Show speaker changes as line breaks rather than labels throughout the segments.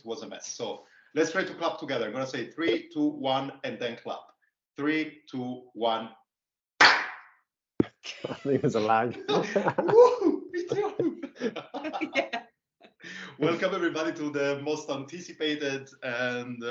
It was a mess. So let's try to clap together. I'm going to say 3, 2, 1, and then clap. 3, 2, 1.
I think there's a lag.
Woo, me too.
Yeah.
Welcome everybody to the most anticipated and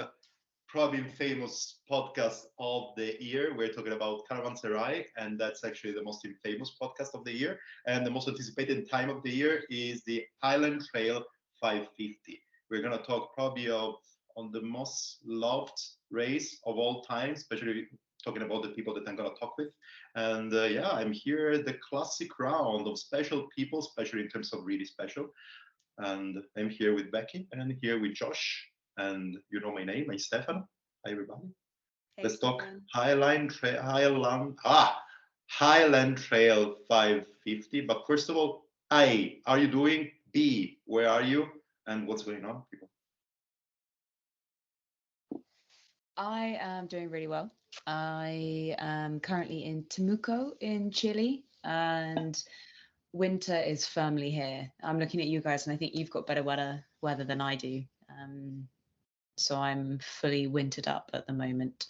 probably famous podcast of the year. We're talking about Caravanserai, and that's actually the most famous podcast of the year. And the most anticipated time of the year is the Highland Trail 550. We're going to talk probably on the most loved race of all time, especially talking about the people that I'm going to talk with. And yeah, I'm here at the classic round of special people, especially in terms of really special. And I'm here with Beccy and here with Josh. And you know my name, I'm Stefano. Hi, everybody.
Hey,
Let's talk
Stefan.
Highland Trail 550. But first of all, A, how are you doing? B, where are you? And what's going on, people?
I am doing really well. I am currently in Temuco in Chile, and winter is firmly here. I'm looking at you guys, and I think you've got better weather than I do. So I'm fully wintered up at the moment,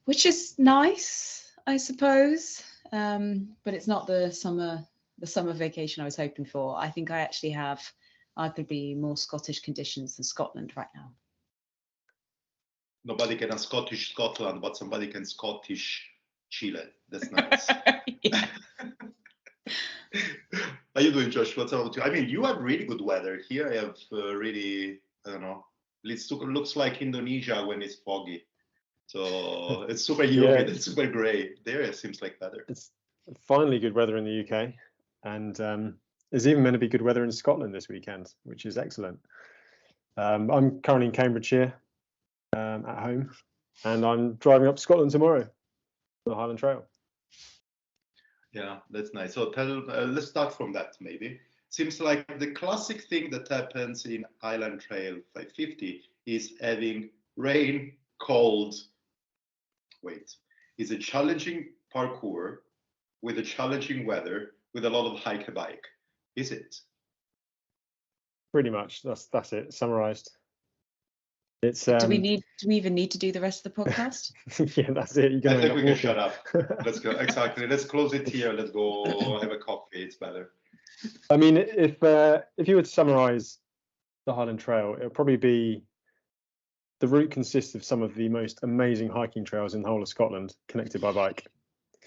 which is nice, I suppose. But it's not the summer vacation I was hoping for. I think I actually have arguably more Scottish conditions than Scotland right now.
Nobody can Scottish Scotland, but somebody can Scottish Chile. That's nice.
Yeah.
How you doing, Josh? What's up with you? I mean, you have really good weather. Here I have really, I don't know, it looks like Indonesia when it's foggy. So it's super humid, it's super gray. There it seems like better.
It's finally good weather in the UK, and there's even meant to be good weather in Scotland this weekend, which is excellent. I'm currently in Cambridgeshire at home, and I'm driving up to Scotland tomorrow on the Highland Trail.
Yeah, that's nice. So let's start from that maybe. Seems like the classic thing that happens in Highland Trail 550 is having rain, cold. It's a challenging parkour with a challenging weather with a lot of hike and bike. Is it?
Pretty much. That's it. Summarized. It's.
Do we even need to do the rest of the podcast?
Yeah, that's it.
I think we can shut up. Let's go. Exactly. Let's close it here. Let's go have a coffee. It's better.
I mean, if you were to summarize the Highland Trail, it'll probably be the route consists of some of the most amazing hiking trails in the whole of Scotland, connected by bike.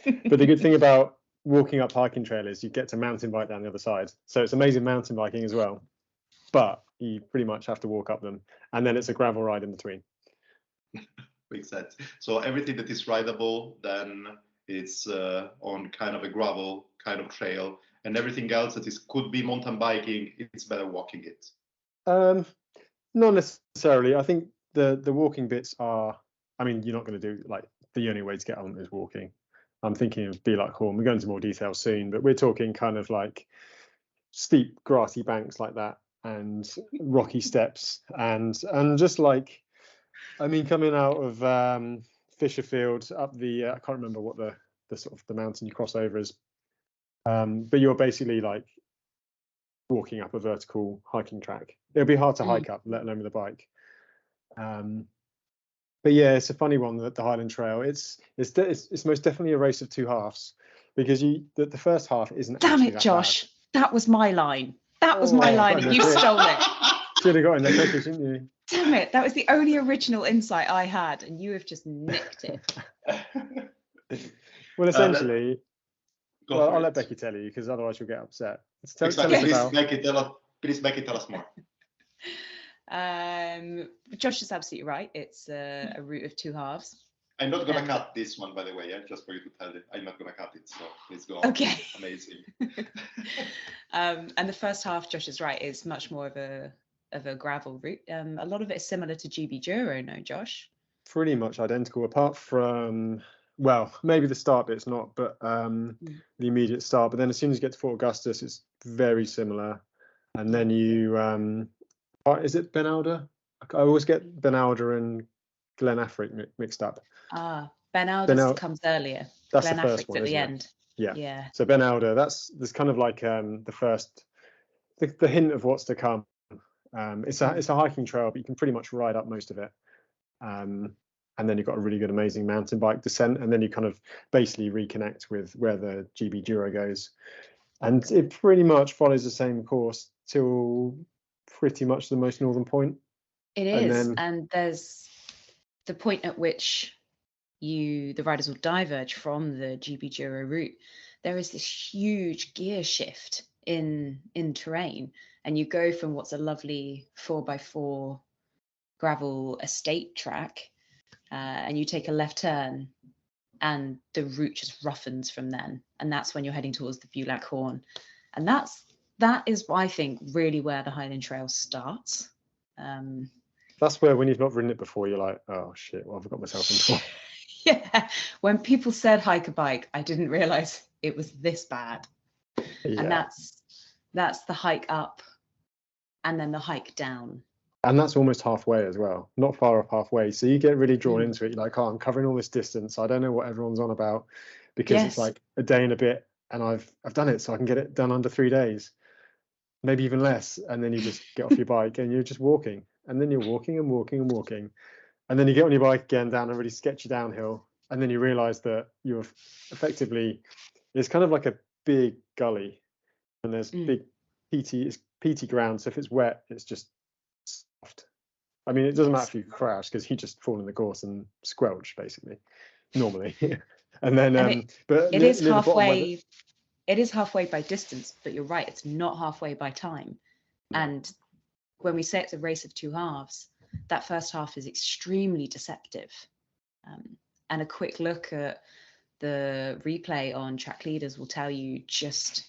But the good thing about walking up hiking trail is you get to mountain bike down the other side. So it's amazing mountain biking as well. But you pretty much have to walk up them, and then it's a gravel ride in between.
Makes sense. So everything that is rideable, then it's on kind of a gravel kind of trail, and everything else that could be mountain biking, it's better walking it.
Not necessarily. I think the walking bits are. I mean, you're not going to do like the only way to get on is walking. I'm thinking of Be Like Horn. We'll go into more detail soon, but we're talking kind of like steep grassy banks like that, and rocky steps, and just like, I mean, coming out of Fisherfield up the I can't remember what the sort of the mountain you cross over is, but you're basically like walking up a vertical hiking track. It'll be hard to hike up, let alone with a bike. But yeah, it's a funny one, the Highland Trail. It's most definitely a race of two halves, because the first half isn't.
Damn it, Josh!
Bad.
That was my line. That was my line, and you stole it.
Should have got in there quicker, shouldn't you?
Damn it! That was the only original insight I had, and you have just nicked it.
Well, essentially, I'll let Beccy tell you, because otherwise you'll get upset.
Please, Beccy, tell us more.
Josh is absolutely right. It's a route of two halves.
I'm not going to cut this one, by the way, just for you to tell you. I'm not going to cut it, so please go on.
Okay.
Amazing.
And the first half, Josh is right, is much more of a gravel route. A lot of it is similar to GB Duro, no, Josh?
Pretty much identical, apart from, well, maybe the start bit's not, but the immediate start. But then as soon as you get to Fort Augustus, it's very similar. And then you, is it Ben Alder? I always get Ben Alder and Glen Affric mixed up.
Ben Alder comes earlier.
That's
Glen
the first
Affric's
one,
at the
isn't
end.
Yeah.
Yeah.
So Ben Alder, there's kind of like the first, the hint of what's to come. It's a hiking trail, but you can pretty much ride up most of it. And then you've got a really good, amazing mountain bike descent, and then you kind of basically reconnect with where the GB Duro goes. And it pretty much follows the same course till pretty much the most northern point.
It is, and there's the point at which the riders will diverge from the GB Duro route. There is this huge gear shift in terrain, and you go from what's a lovely 4x4 gravel estate track, and you take a left turn, and the route just roughens from then, and that's when you're heading towards the Bulac Horn, and that is, I think, really where the Highland Trail starts.
That's where, when you've not ridden it before, you're like, oh shit, what have I got myself into?
Yeah, when people said hike a bike, I didn't realize it was this bad. Yeah. And that's the hike up and then the hike down.
And that's almost halfway as well, not far off halfway. So you get really drawn into it. You're like, oh, I'm covering all this distance. I don't know what everyone's on about, because it's like a day and a bit, and I've done it, so I can get it done under 3 days, maybe even less. And then you just get off your bike and you're just walking, and then you're walking and walking and walking, and then you get on your bike again down a really sketchy downhill, and then you realise that you're effectively, it's kind of like a big gully, and there's big peaty ground. So if it's wet, it's just soft. I mean, it doesn't matter if you crash, because you just fall in the course and squelch basically normally. And then but
it is halfway. It is halfway by distance, but you're right, it's not halfway by time. And when we say it's a race of two halves, that first half is extremely deceptive. And a quick look at the replay on Track Leaders will tell you just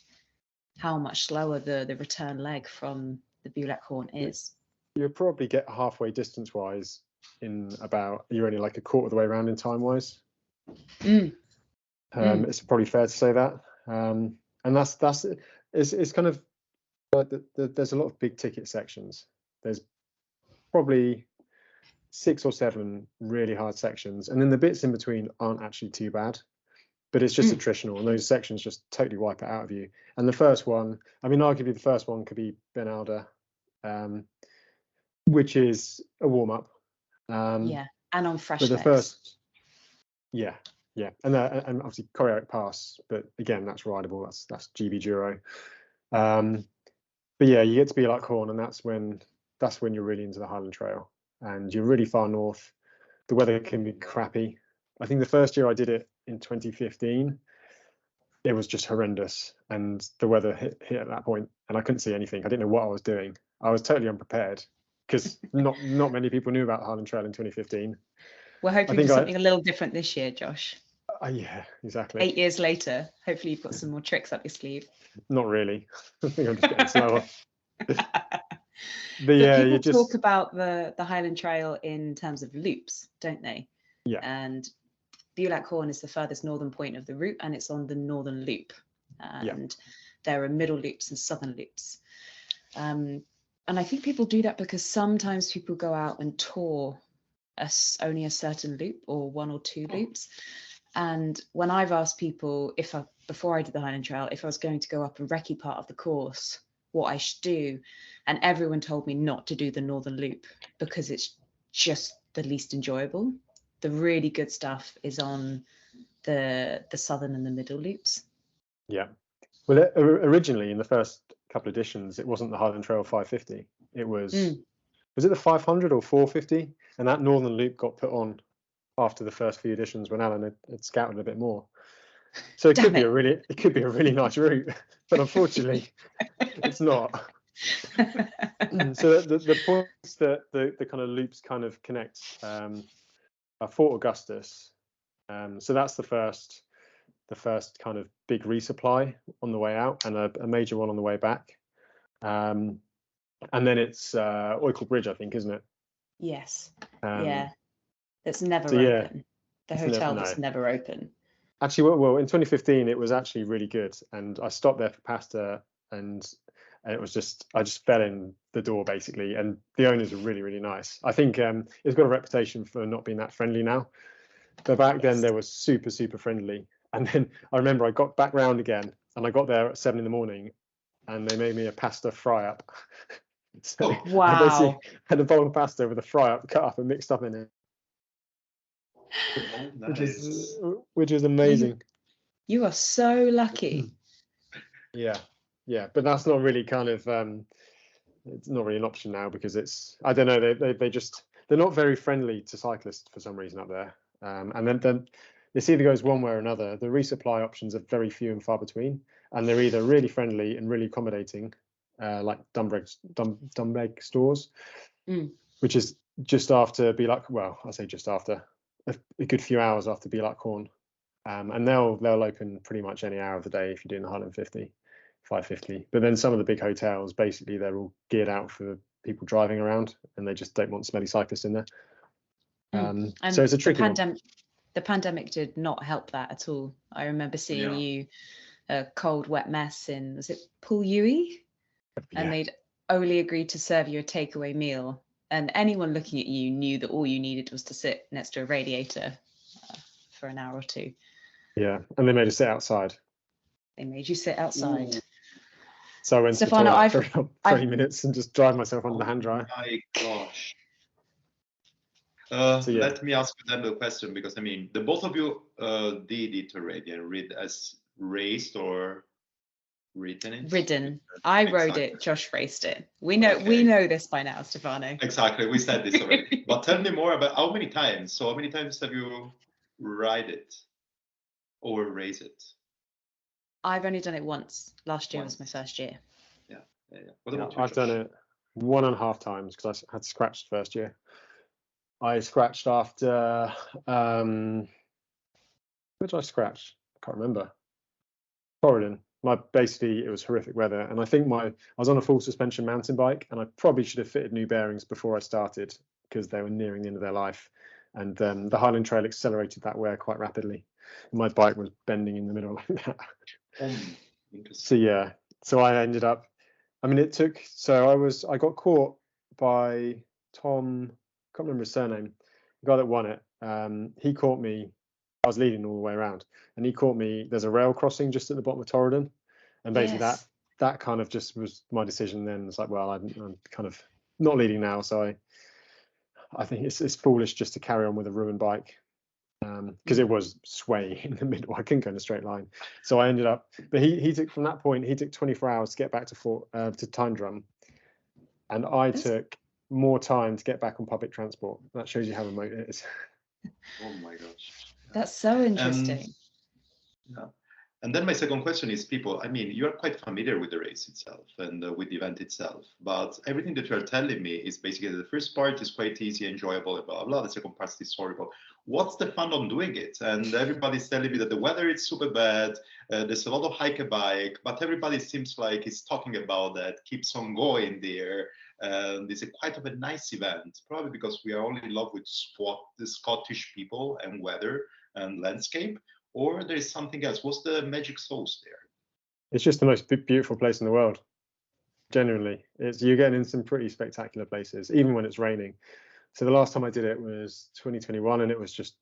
how much slower the return leg from the Bulac Horn is.
You'll probably get halfway distance wise in about, you're only like a quarter of the way around in time wise. It's probably fair to say that. And that's it's kind of like there's a lot of big ticket sections. There's probably 6 or 7 really hard sections, and then the bits in between aren't actually too bad, but it's just attritional, and those sections just totally wipe it out of you. And the first one, I mean, arguably the first one could be Ben Alder, which is a warm-up.
And on fresh
but the
legs.
First, yeah, and obviously Corioc Pass, but again, that's rideable. That's GB Duro. But yeah, you get to Bulac Horn, and that's when you're really into the Highland Trail, and you're really far north. The weather can be crappy. I think the first year I did it in 2015, it was just horrendous, and the weather hit at that point, and I couldn't see anything. I didn't know what I was doing. I was totally unprepared, because not many people knew about the Highland Trail in 2015.
We're hoping for something a little different this year, Josh.
Yeah, exactly.
8 years later, hopefully you've got some more tricks up your sleeve.
Not really. I think I'm just getting slower.
But yeah, people talk about the Highland Trail in terms of loops, don't they?
Yeah.
And Bulac Horn is the furthest northern point of the route, and it's on the northern loop. And there are middle loops and southern loops. And I think people do that because sometimes people go out and tour only a certain loop or 1 or 2 loops. And when I've asked people before I did the Highland Trail, if I was going to go up a recce part of the course, what I should do, and everyone told me not to do the northern loop because it's just the least enjoyable. The really good stuff is on the southern and the middle loops.
Yeah. Well, originally in the first couple of editions, it wasn't the Highland Trail 550. It was was it the 500 or 450? And that northern loop got put on after the first few editions when Alan had scouted a bit more. So it could be a really nice route, but unfortunately it's not. So the points that the kind of loops kind of connect are Fort Augustus. So that's the first kind of big resupply on the way out, and a major one on the way back. And then it's Oikel Bridge, I think, isn't it?
Yes. It's never open. The hotel that's never open.
Actually, well, in 2015 it was actually really good, and I stopped there for pasta, and it was I just fell in the door basically, and the owners were really, really nice. I think it's got a reputation for not being that friendly now, but back then they were super, super friendly. And then I remember I got back round again, and I got there at 7 in the morning, and they made me a pasta fry up. So
Oh,
I basically
Wow.
had a bowl of pasta with a fry up, cut up and mixed up in it,
oh,
which
nice.
was amazing.
You are so lucky.
Yeah, but that's not really kind of it's not really an option now because it's, I don't know, they're not very friendly to cyclists for some reason up there. And then this either goes one way or another. The resupply options are very few and far between, and they're either really friendly and really accommodating, like Dumbeg stores, which is just after I say just after a good few hours after Be Like Corn. And they'll open pretty much any hour of the day if you're doing the Highland 50, 550. But then some of the big hotels, basically, they're all geared out for people driving around, and they just don't want smelly cyclists in there.
And
so it's a tricky one.
The pandemic did not help that at all. I remember seeing you a cold, wet mess in, was it Poolyui? And they'd only agreed to serve you a takeaway meal. And anyone looking at you knew that all you needed was to sit next to a radiator for an hour or two.
Yeah, and they made us sit outside.
They made you sit outside.
Ooh.
So I went
Stefano,
to the toilet for about 30 minutes and just dried myself under the hand dryer.
My gosh.
So, yeah.
Let me ask you then the question, because I mean, the both of you did it already and read as raced or written it.
Ridden. I rode it. Josh raced it. We know this by now, Stefano.
Exactly. We said this already. But tell me more about how many times. So how many times have you ride it or race it?
I've only done it once. Last year was my first year.
Yeah. What about you,
I've done it 1.5 times because I had scratched first year. I scratched after where did I scratch? I can't remember. Corridon. Basically it was horrific weather, and I think I was on a full suspension mountain bike, and I probably should have fitted new bearings before I started because they were nearing the end of their life, and the Highland Trail accelerated that wear quite rapidly. My bike was bending in the middle like that. So I ended up, I mean, I got caught by Tom, I can't remember his surname, the guy that won it. He caught me, I was leading all the way around, and he caught me. There's a rail crossing just at the bottom of Torridon, and basically that kind of just was my decision then. It's like, well, I'm kind of not leading now, so I think it's foolish just to carry on with a ruined bike, because it was swaying in the middle. I couldn't go in a straight line, so I ended up. But he took, from that point, he took 24 hours to get back to Tyndrum, and I took more time to get back on public transport. That shows you how remote it is.
Oh my gosh.
That's so interesting.
And then my second question is, people, I mean, you are quite familiar with the race itself and with the event itself, but everything that you're telling me is basically the first part is quite easy, enjoyable, blah, blah, blah. The second part is horrible. What's the fun on doing it? And everybody's telling me that the weather is super bad. There's a lot of hike a bike, but everybody seems like is talking about that, keeps on going there. And it's quite of a nice event, probably because we are all in love with the Scottish people and weather and landscape, or there is something else. What's the magic sauce there?
It's just the most beautiful place in the world. Genuinely, you're getting in some pretty spectacular places, even when it's raining. So the last time I did it was 2021, and it was just,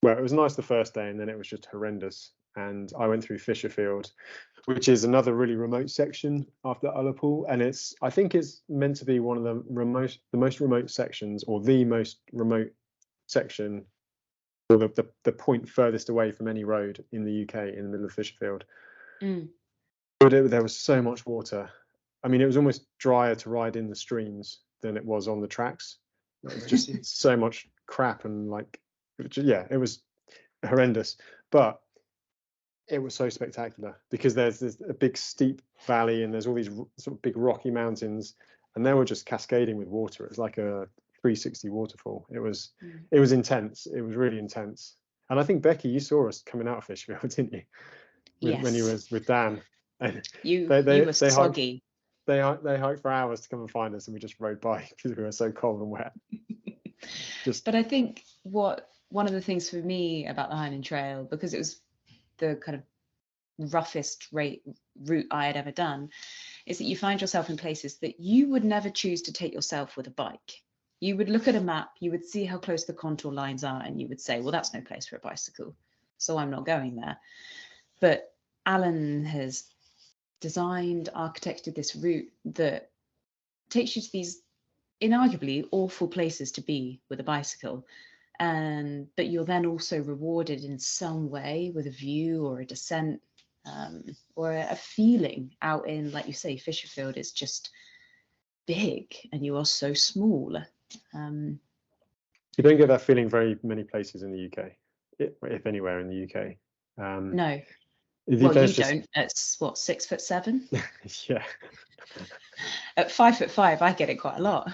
well, it was nice the first day, and then it was just horrendous. And I went through Fisherfield, which is another really remote section after Ullapool, and I think it's meant to be one of the most remote sections, or the most remote section, or the point furthest away from any road in the UK, in the middle of Fisherfield. But there was so much water. I mean, it was almost drier to ride in the streams than it was on the tracks. It was just so much crap, and it was horrendous. But it was so spectacular because there's a big steep valley, and there's all these sort of big rocky mountains, and they were just cascading with water. It was like a 360 waterfall. It was intense. It was really intense. And I think, Beccy, you saw us coming out of Fisherfield, didn't you? When you were with Dan. And
you were soggy.
They hiked for hours to come and find us, and we just rode by because we were so cold and wet.
But I think one of the things for me about the Highland Trail, because it was the kind of roughest route I had ever done, is that you find yourself in places that you would never choose to take yourself with a bike. You would look at a map, you would see how close the contour lines are, and you would say, well, that's no place for a bicycle, so I'm not going there. But Alan has designed, architected this route that takes you to these inarguably awful places to be with a bicycle. But you're then also rewarded in some way with a view or a descent, or a feeling out in, like you say, Fisherfield is just big and you are so small.
You don't get that feeling very many places in the UK, if anywhere in the UK.
No.
Well,
you don't. It's what, 6'7"?
Yeah.
At 5'5", I get it quite a lot.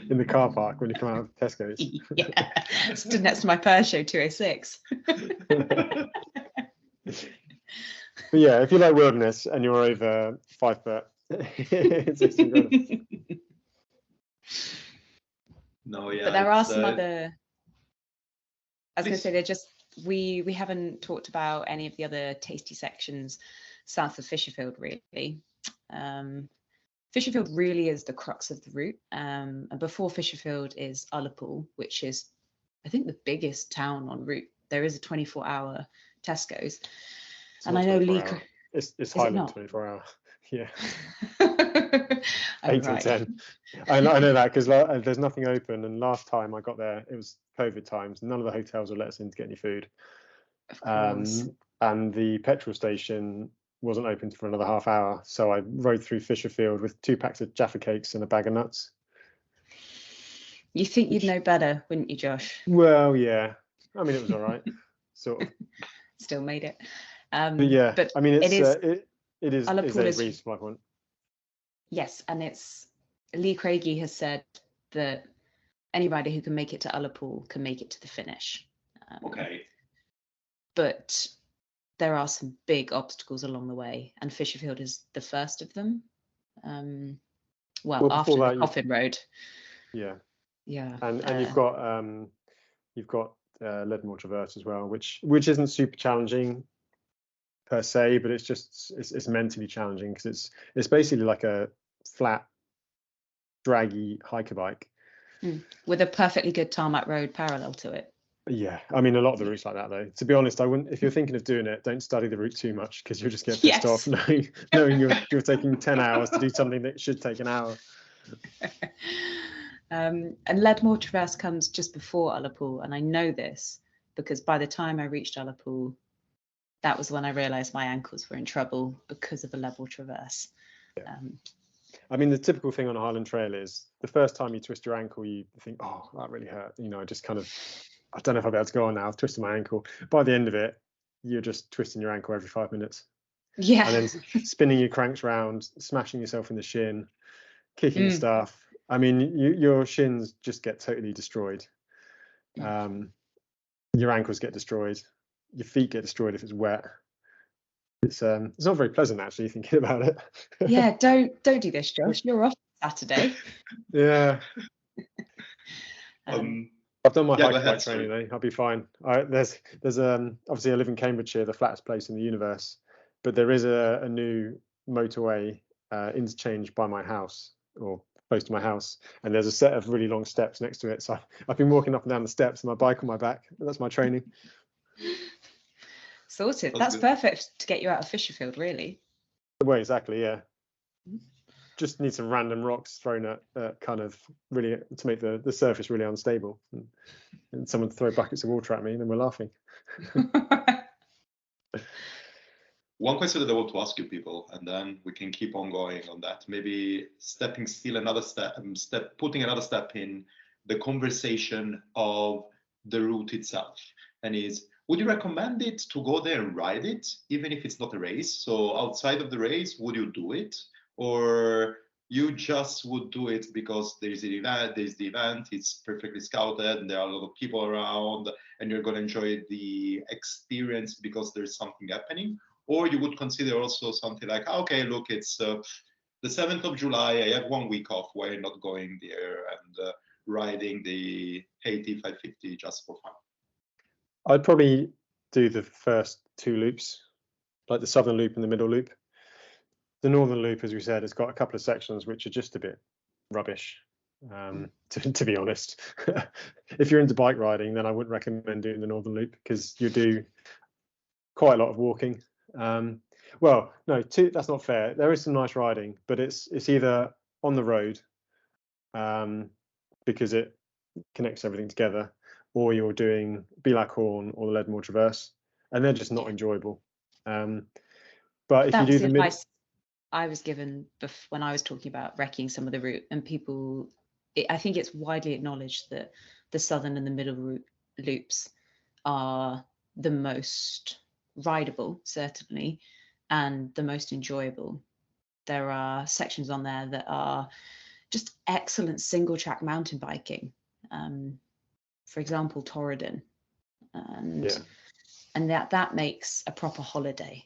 In the car park when you come out of Tesco's.
Yeah, stood next to my Peugeot 206.
But yeah, if you like wilderness and you're over 5 foot, it's incredible.
No, yeah.
But there are some other. I was going to say, they're just we haven't talked about any of the other tasty sections south of Fisherfield, really. Fisherfield really is the crux of the route. And before Fisherfield is Ullapool, which is, I think, the biggest town en route. There is a 24-hour Tesco's. And I know Lee.
It's Highland 24-hour. Yeah. 8
right.
till 10. I know that because there's nothing open. And last time I got there, it was COVID times. None of the hotels would let us in to get any food.
Of course.
And the petrol station wasn't open for another half hour. So I rode through Fisherfield with 2 packs of Jaffa cakes and a bag of nuts.
You think you'd know better, wouldn't you, Josh?
Well, yeah. I mean, it was all right. Sort of.
Still made it.
But yeah,
but
I mean, it is a
is
reasonable one.
Yes, and it's Lee Craigie has said that anybody who can make it to Ullapool can make it to the finish.
Okay.
But there are some big obstacles along the way, and Fisherfield is the first of them. Well, after the Coffin Road.
Yeah.
Yeah.
And you've got Leadenmore Traverse as well, which isn't super challenging per se, but it's mentally challenging because it's basically like a flat, draggy hiker bike
with a perfectly good tarmac road parallel to it.
Yeah, I mean, a lot of the routes like that, though. To be honest, I wouldn't. If you're thinking of doing it, don't study the route too much because you'll just get pissed off knowing you're taking 10 hours to do something that should take an hour.
And Leadenmore Traverse comes just before Ullapool, and I know this because by the time I reached Ullapool, that was when I realised my ankles were in trouble because of a level traverse.
Yeah. I mean, the typical thing on a Highland trail is the first time you twist your ankle, you think, oh, that really hurt. You know, I just kind of, I don't know if I'll be able to go on now. I've twisted my ankle. By the end of it, you're just twisting your ankle every 5 minutes.
Yeah.
And then spinning your cranks round, smashing yourself in the shin, kicking stuff. I mean, your shins just get totally destroyed. Your ankles get destroyed. Your feet get destroyed if it's wet. It's not very pleasant actually thinking about it.
Yeah, don't do this, Josh. You're off Saturday.
Yeah. I've done my hike training though. I'll be fine. There's obviously I live in Cambridgeshire, the flattest place in the universe, but there is a new motorway interchange by my house or close to my house, and there's a set of really long steps next to it. So I've been walking up and down the steps with my bike on my back. That's my training.
Sorted. That's perfect to get you out of Fisherfield, really.
Well, exactly, yeah. Just need some random rocks thrown at kind of really to make the surface really unstable, and someone throw buckets of water at me, and then we're laughing.
One question that I want to ask you people, and then we can keep on going on that. Maybe stepping still another step, putting another step in the conversation of the route itself, and is, would you recommend it to go there and ride it, even if it's not a race? So outside of the race, would you do it? Or you just would do it because there's the event, it's perfectly scouted, and there are a lot of people around, and you're going to enjoy the experience because there's something happening? Or you would consider also something like, okay, look, it's the 7th of July, I have 1 week off, why not going there and riding the 80, 550 just for fun?
I'd probably do the first 2 loops, like the southern loop and the middle loop. The northern loop, as we said, has got a couple of sections which are just a bit rubbish, to be honest. If you're into bike riding, then I wouldn't recommend doing the northern loop because you do quite a lot of walking. Well, no, that's not fair. There is some nice riding, but it's either on the road, because it connects everything together, or you're doing Bilakhorn or the Leadmore Traverse, and they're just not enjoyable. But if you do the
advice I was given when I was talking about wrecking some of the route, and people, I think it's widely acknowledged that the southern and the middle route loops are the most rideable, certainly, and the most enjoyable. There are sections on there that are just excellent single track mountain biking. For example, Torridon, and that makes a proper holiday.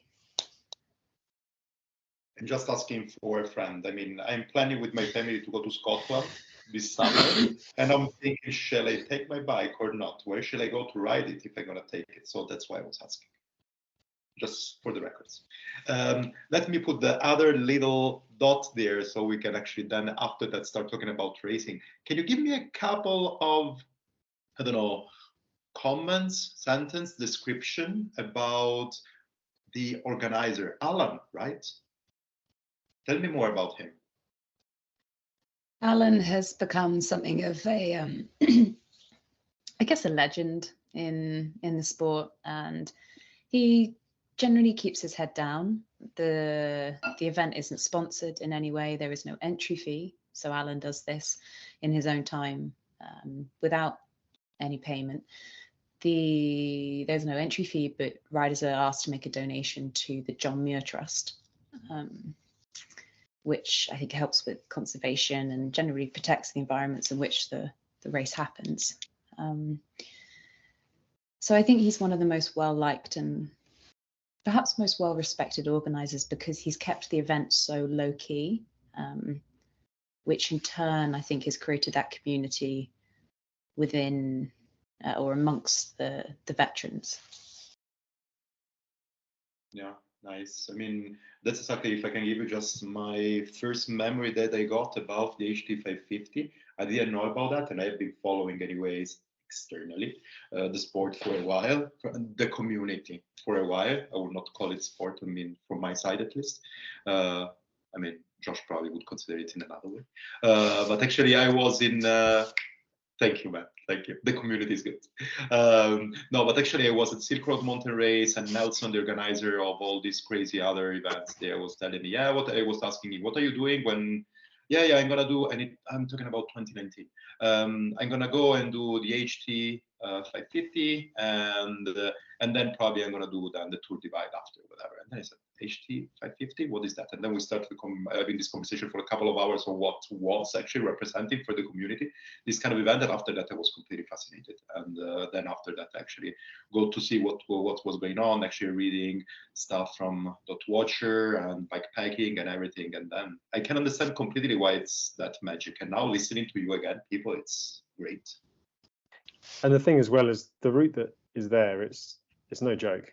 I'm just asking for a friend. I mean, I'm planning with my family to go to Scotland this summer, and I'm thinking, shall I take my bike or not? Where shall I go to ride it if I'm gonna take it? So that's why I was asking, just for the records. Let me put the other little dot there so we can actually then after that start talking about racing. Can you give me a couple of, I don't know, comments, sentence, description about the organizer, Alan, right? Tell me more about him.
Alan has become something of a, I guess, a legend in the sport, and he generally keeps his head down. The event isn't sponsored in any way. There is no entry fee, so Alan does this in his own time without any payment. There's no entry fee, but riders are asked to make a donation to the John Muir Trust, which I think helps with conservation and generally protects the environments in which the race happens. So I think he's one of the most well-liked and perhaps most well-respected organisers because he's kept the event so low-key, which in turn I think has created that community within or amongst the veterans.
Yeah, nice. I mean, that's exactly, if I can give you just my first memory that I got about the HT550. I didn't know about that, and I've been following anyways externally the sport for a while, the community for a while. I would not call it sport, I mean, from my side at least. I mean, Josh probably would consider it in another way. But actually, I was in... Thank you, Matt. Thank you. The community is good. No, but actually I was at Silk Road Mountain Race, and Nelson, the organizer of all these crazy other events there, was telling me, yeah, what I was asking him, what are you doing when, yeah, I'm gonna do, and I'm talking about 2019. I'm gonna go and do the HT 550, and then probably I'm gonna do then the Tour Divide after, whatever. And then I said, HT 550, what is that? And then we started having this conversation for a couple of hours on what was actually representing for the community this kind of event. And after that, I was completely fascinated. And then after that, actually go to see what was going on, actually reading stuff from .watcher and bikepacking and everything. And then I can understand completely why it's that magic. And now listening to you again, people, it's great.
And the thing as well is the route that is there, it's no joke.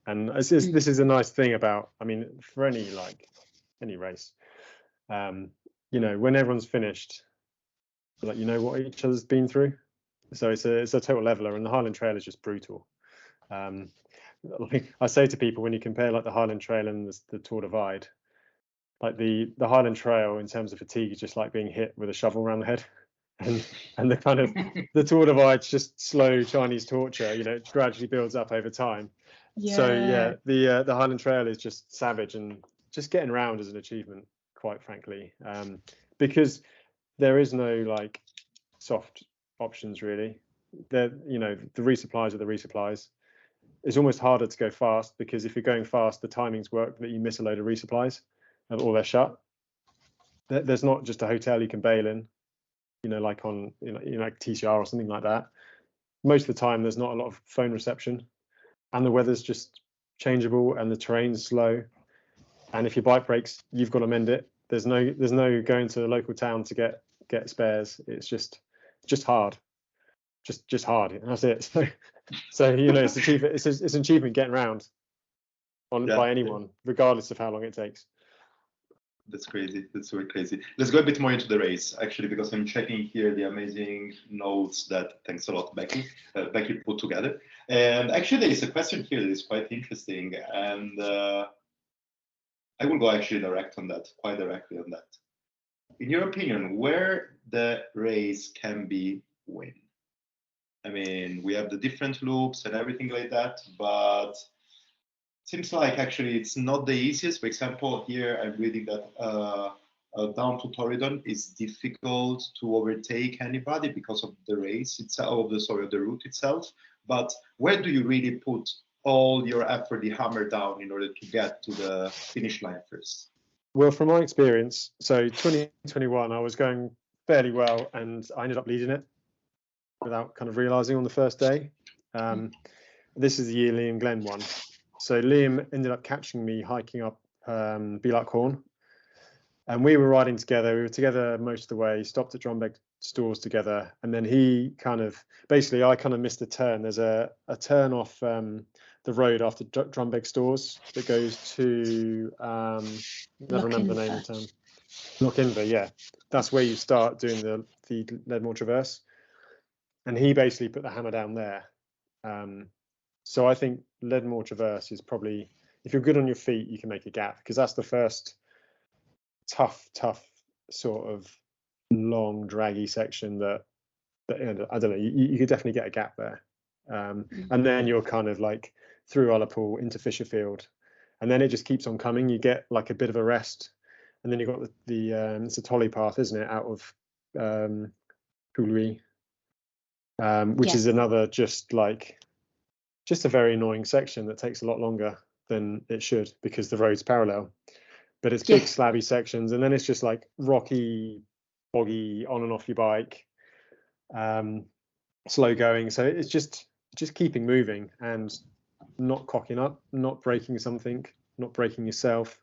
And this is a nice thing about, I mean, for any race, you know, when everyone's finished, like, you know what each other's been through. So it's a total leveler, and the Highland Trail is just brutal. Like I say to people, when you compare like the Highland Trail and the Tour Divide, like the Highland Trail in terms of fatigue is just like being hit with a shovel around the head. And the kind of the Tour Divide's just slow Chinese torture, you know, it gradually builds up over time. Yeah. So yeah, the Highland Trail is just savage, and just getting around is an achievement, quite frankly, because there is no like soft options really. You know, the resupplies are the resupplies. It's almost harder to go fast because if you're going fast, the timings work that you miss a load of resupplies, or they're shut. There's not just a hotel you can bail in, you know, like on like TCR or something like that. Most of the time, there's not a lot of phone reception, and the weather's just changeable, and the terrain's slow. And if your bike breaks, you've got to mend it. There's no going to the local town to get spares. It's just hard, just hard, and that's it. So you know, it's an achievement getting around by anyone, regardless of how long it takes.
That's crazy. That's very crazy. Let's go a bit more into the race, actually, because I'm checking here the amazing notes that, thanks a lot, Beccy put together. And actually, there is a question here that is quite interesting. And I will go actually quite directly on that. In your opinion, where the race can be win? I mean, we have the different loops and everything like that, but seems like actually it's not the easiest. For example, here I'm reading that down to Torridon is difficult to overtake anybody because of the race itself, of the route itself. But where do you really put all your effort, the hammer down, in order to get to the finish line first?
Well, from my experience, so 2021, I was going fairly well, and I ended up leading it without kind of realising on the first day. This is the year Liam Glenn won. So Liam ended up catching me hiking up Horn, and we were riding together. We were together most of the way, stopped at Drumbeck stores together, and then he kind of, basically I kind of missed a turn. There's a turn off the road after Drumbeck stores that goes to, never remember the name of the town. Knockinver, yeah. That's where you start doing the Leadmore Traverse. And he basically put the hammer down there. So I think Leadmore Traverse is probably, if you're good on your feet, you can make a gap, because that's the first tough sort of long draggy section that I don't know, you could definitely get a gap there. And then you're kind of like through Ullapool into Fisherfield, and then it just keeps on coming. You get like a bit of a rest, and then you've got the it's a Tolly path, isn't it, out of Coolree, which is another just a very annoying section that takes a lot longer than it should because the road's parallel. But it's big slabby sections, and then it's just like rocky, boggy, on and off your bike, slow going. So it's just keeping moving and not cocking up, not breaking something, not breaking yourself.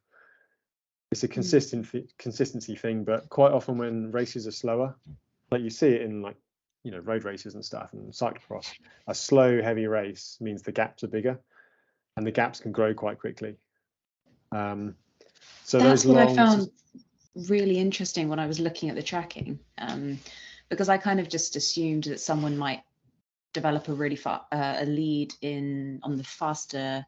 It's a consistency thing, but quite often when races are slower, like you see it in like, you know, road races and stuff and cyclocross, a slow, heavy race means the gaps are bigger, and the gaps can grow quite quickly. So
that's what I found really interesting when I was looking at the tracking, because I kind of just assumed that someone might develop a really a lead on the faster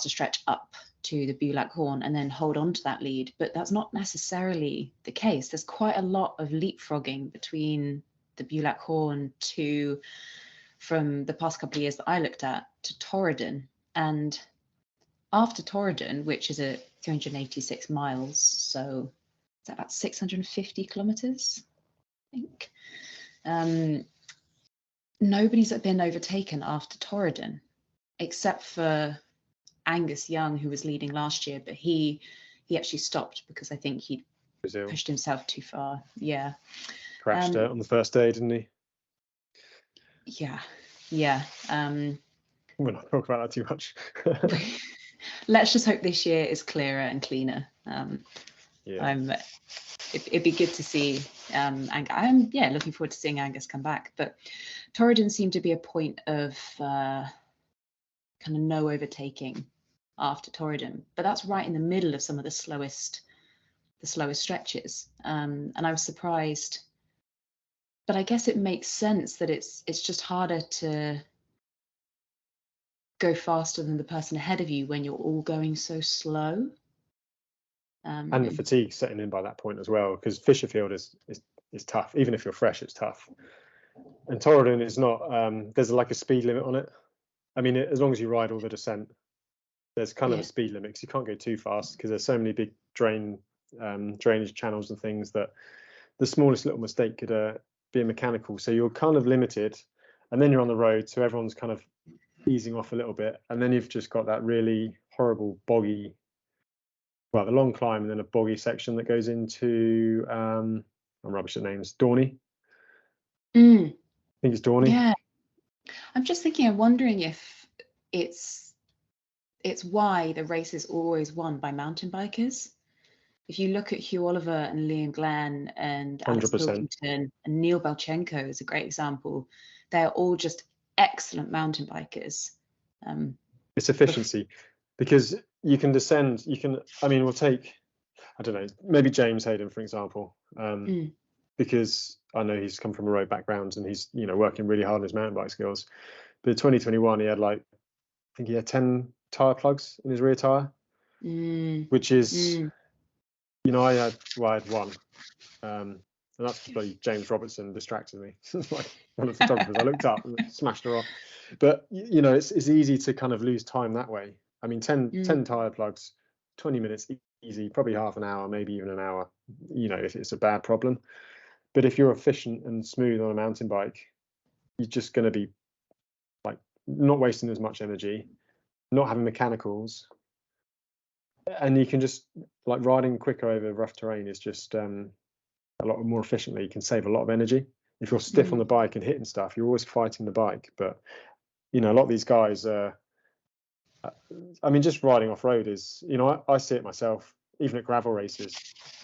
stretch up to the Bulac Horn and then hold on to that lead, but that's not necessarily the case. There's quite a lot of leapfrogging between the Bulac Horn from the past couple of years that I looked at to Torridon, and after Torridon, which is at 386 miles, so it's about 650 kilometers, I think. Nobody's been overtaken after Torridon, except for Angus Young, who was leading last year, but he actually stopped because I think he pushed himself too far. Yeah.
Crashed out on the first day, didn't he?
Yeah.
We're not talking about that too much.
Let's just hope this year is clearer and cleaner. It'd be good to see. I'm looking forward to seeing Angus come back. But Torridon seemed to be a point of kind of no overtaking after Torridon, but that's right in the middle of some of the slowest stretches. And I was surprised, but I guess it makes sense that it's just harder to go faster than the person ahead of you when you're all going so slow.
And the fatigue setting in by that point as well, because Fisherfield is tough. Even if you're fresh, it's tough. And Torridon is not. There's like a speed limit on it. I mean, as long as you ride all the descent, there's kind of a speed limit, because you can't go too fast because there's so many big drainage channels and things that the smallest little mistake could be mechanical. So you're kind of limited, and then you're on the road, so everyone's kind of easing off a little bit, and then you've just got that really horrible boggy, the long climb, and then a boggy section that goes into I'm rubbish at names. Dorney. I think it's Dorney.
Yeah, I'm just thinking. I'm wondering if it's why the race is always won by mountain bikers. If you look at Hugh Oliver and Liam Glenn and Alex
100%.
Pilkington and Neil Belchenko is a great example. They're all just excellent mountain bikers.
It's efficiency, because you can descend. We'll take, I don't know, maybe James Hayden for example, because I know he's come from a road background and he's working really hard on his mountain bike skills. But in 2021, he had 10 tire plugs in his rear tire. which is, you know, I had one, and that's bloody James Robertson distracted me. Like one of the photographers, I looked up and smashed her off. But you know, it's easy to kind of lose time that way. I mean, 10 tire plugs, 20 minutes easy, probably half an hour, maybe even an hour, you know, if it's a bad problem. But if you're efficient and smooth on a mountain bike, you're just going to be like not wasting as much energy, not having mechanicals, and you can just like riding quicker over rough terrain is just a lot more efficiently. You can save a lot of energy. If you're stiff on the bike and hitting stuff, you're always fighting the bike. But you know, a lot of these guys, I mean, just riding off road is, you know, I see it myself, even at gravel races.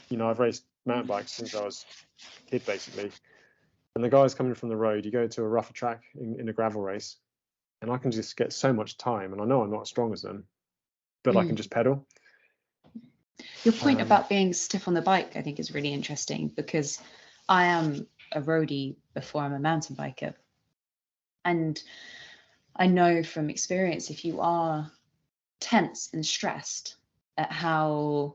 You know, I've raced mountain bikes since I was a kid, basically. And the guys coming from the road, you go to a rougher track in a gravel race, and I can just get so much time. And I know I'm not as strong as them, but I can just pedal.
Your point about being stiff on the bike, I think, is really interesting, because I am a roadie before I'm a mountain biker. And I know from experience, if you are tense and stressed at how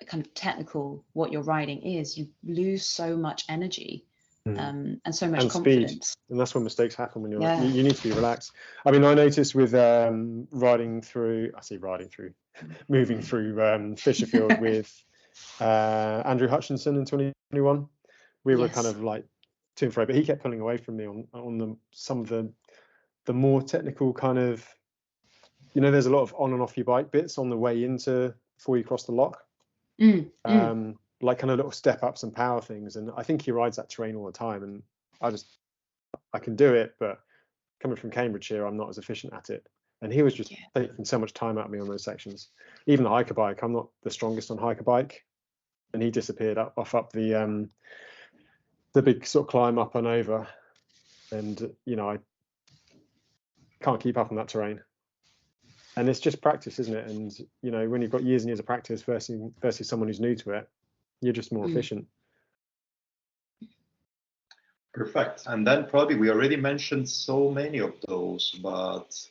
kind of technical what you're riding is, you lose so much energy and so much confidence.
Speed. And that's when mistakes happen, when you need to be relaxed. I mean, I noticed with moving through Fisherfield with Andrew Hutchinson in 2021. We were kind of like to and fro, but he kept pulling away from me on some of the more technical kind of, you know, there's a lot of on and off your bike bits on the way before you cross the lock. Like kind of little step ups and power things. And I think he rides that terrain all the time. And I can do it, but coming from Cambridgeshire, I'm not as efficient at it. And he was just taking so much time out of me on those sections. Even the hiker bike, I'm not the strongest on hiker bike. And he disappeared up the big sort of climb up and over. And, you know, I can't keep up on that terrain. And it's just practice, isn't it? And, you know, when you've got years and years of practice versus someone who's new to it, you're just more efficient.
Perfect. And then probably we already mentioned so many of those, but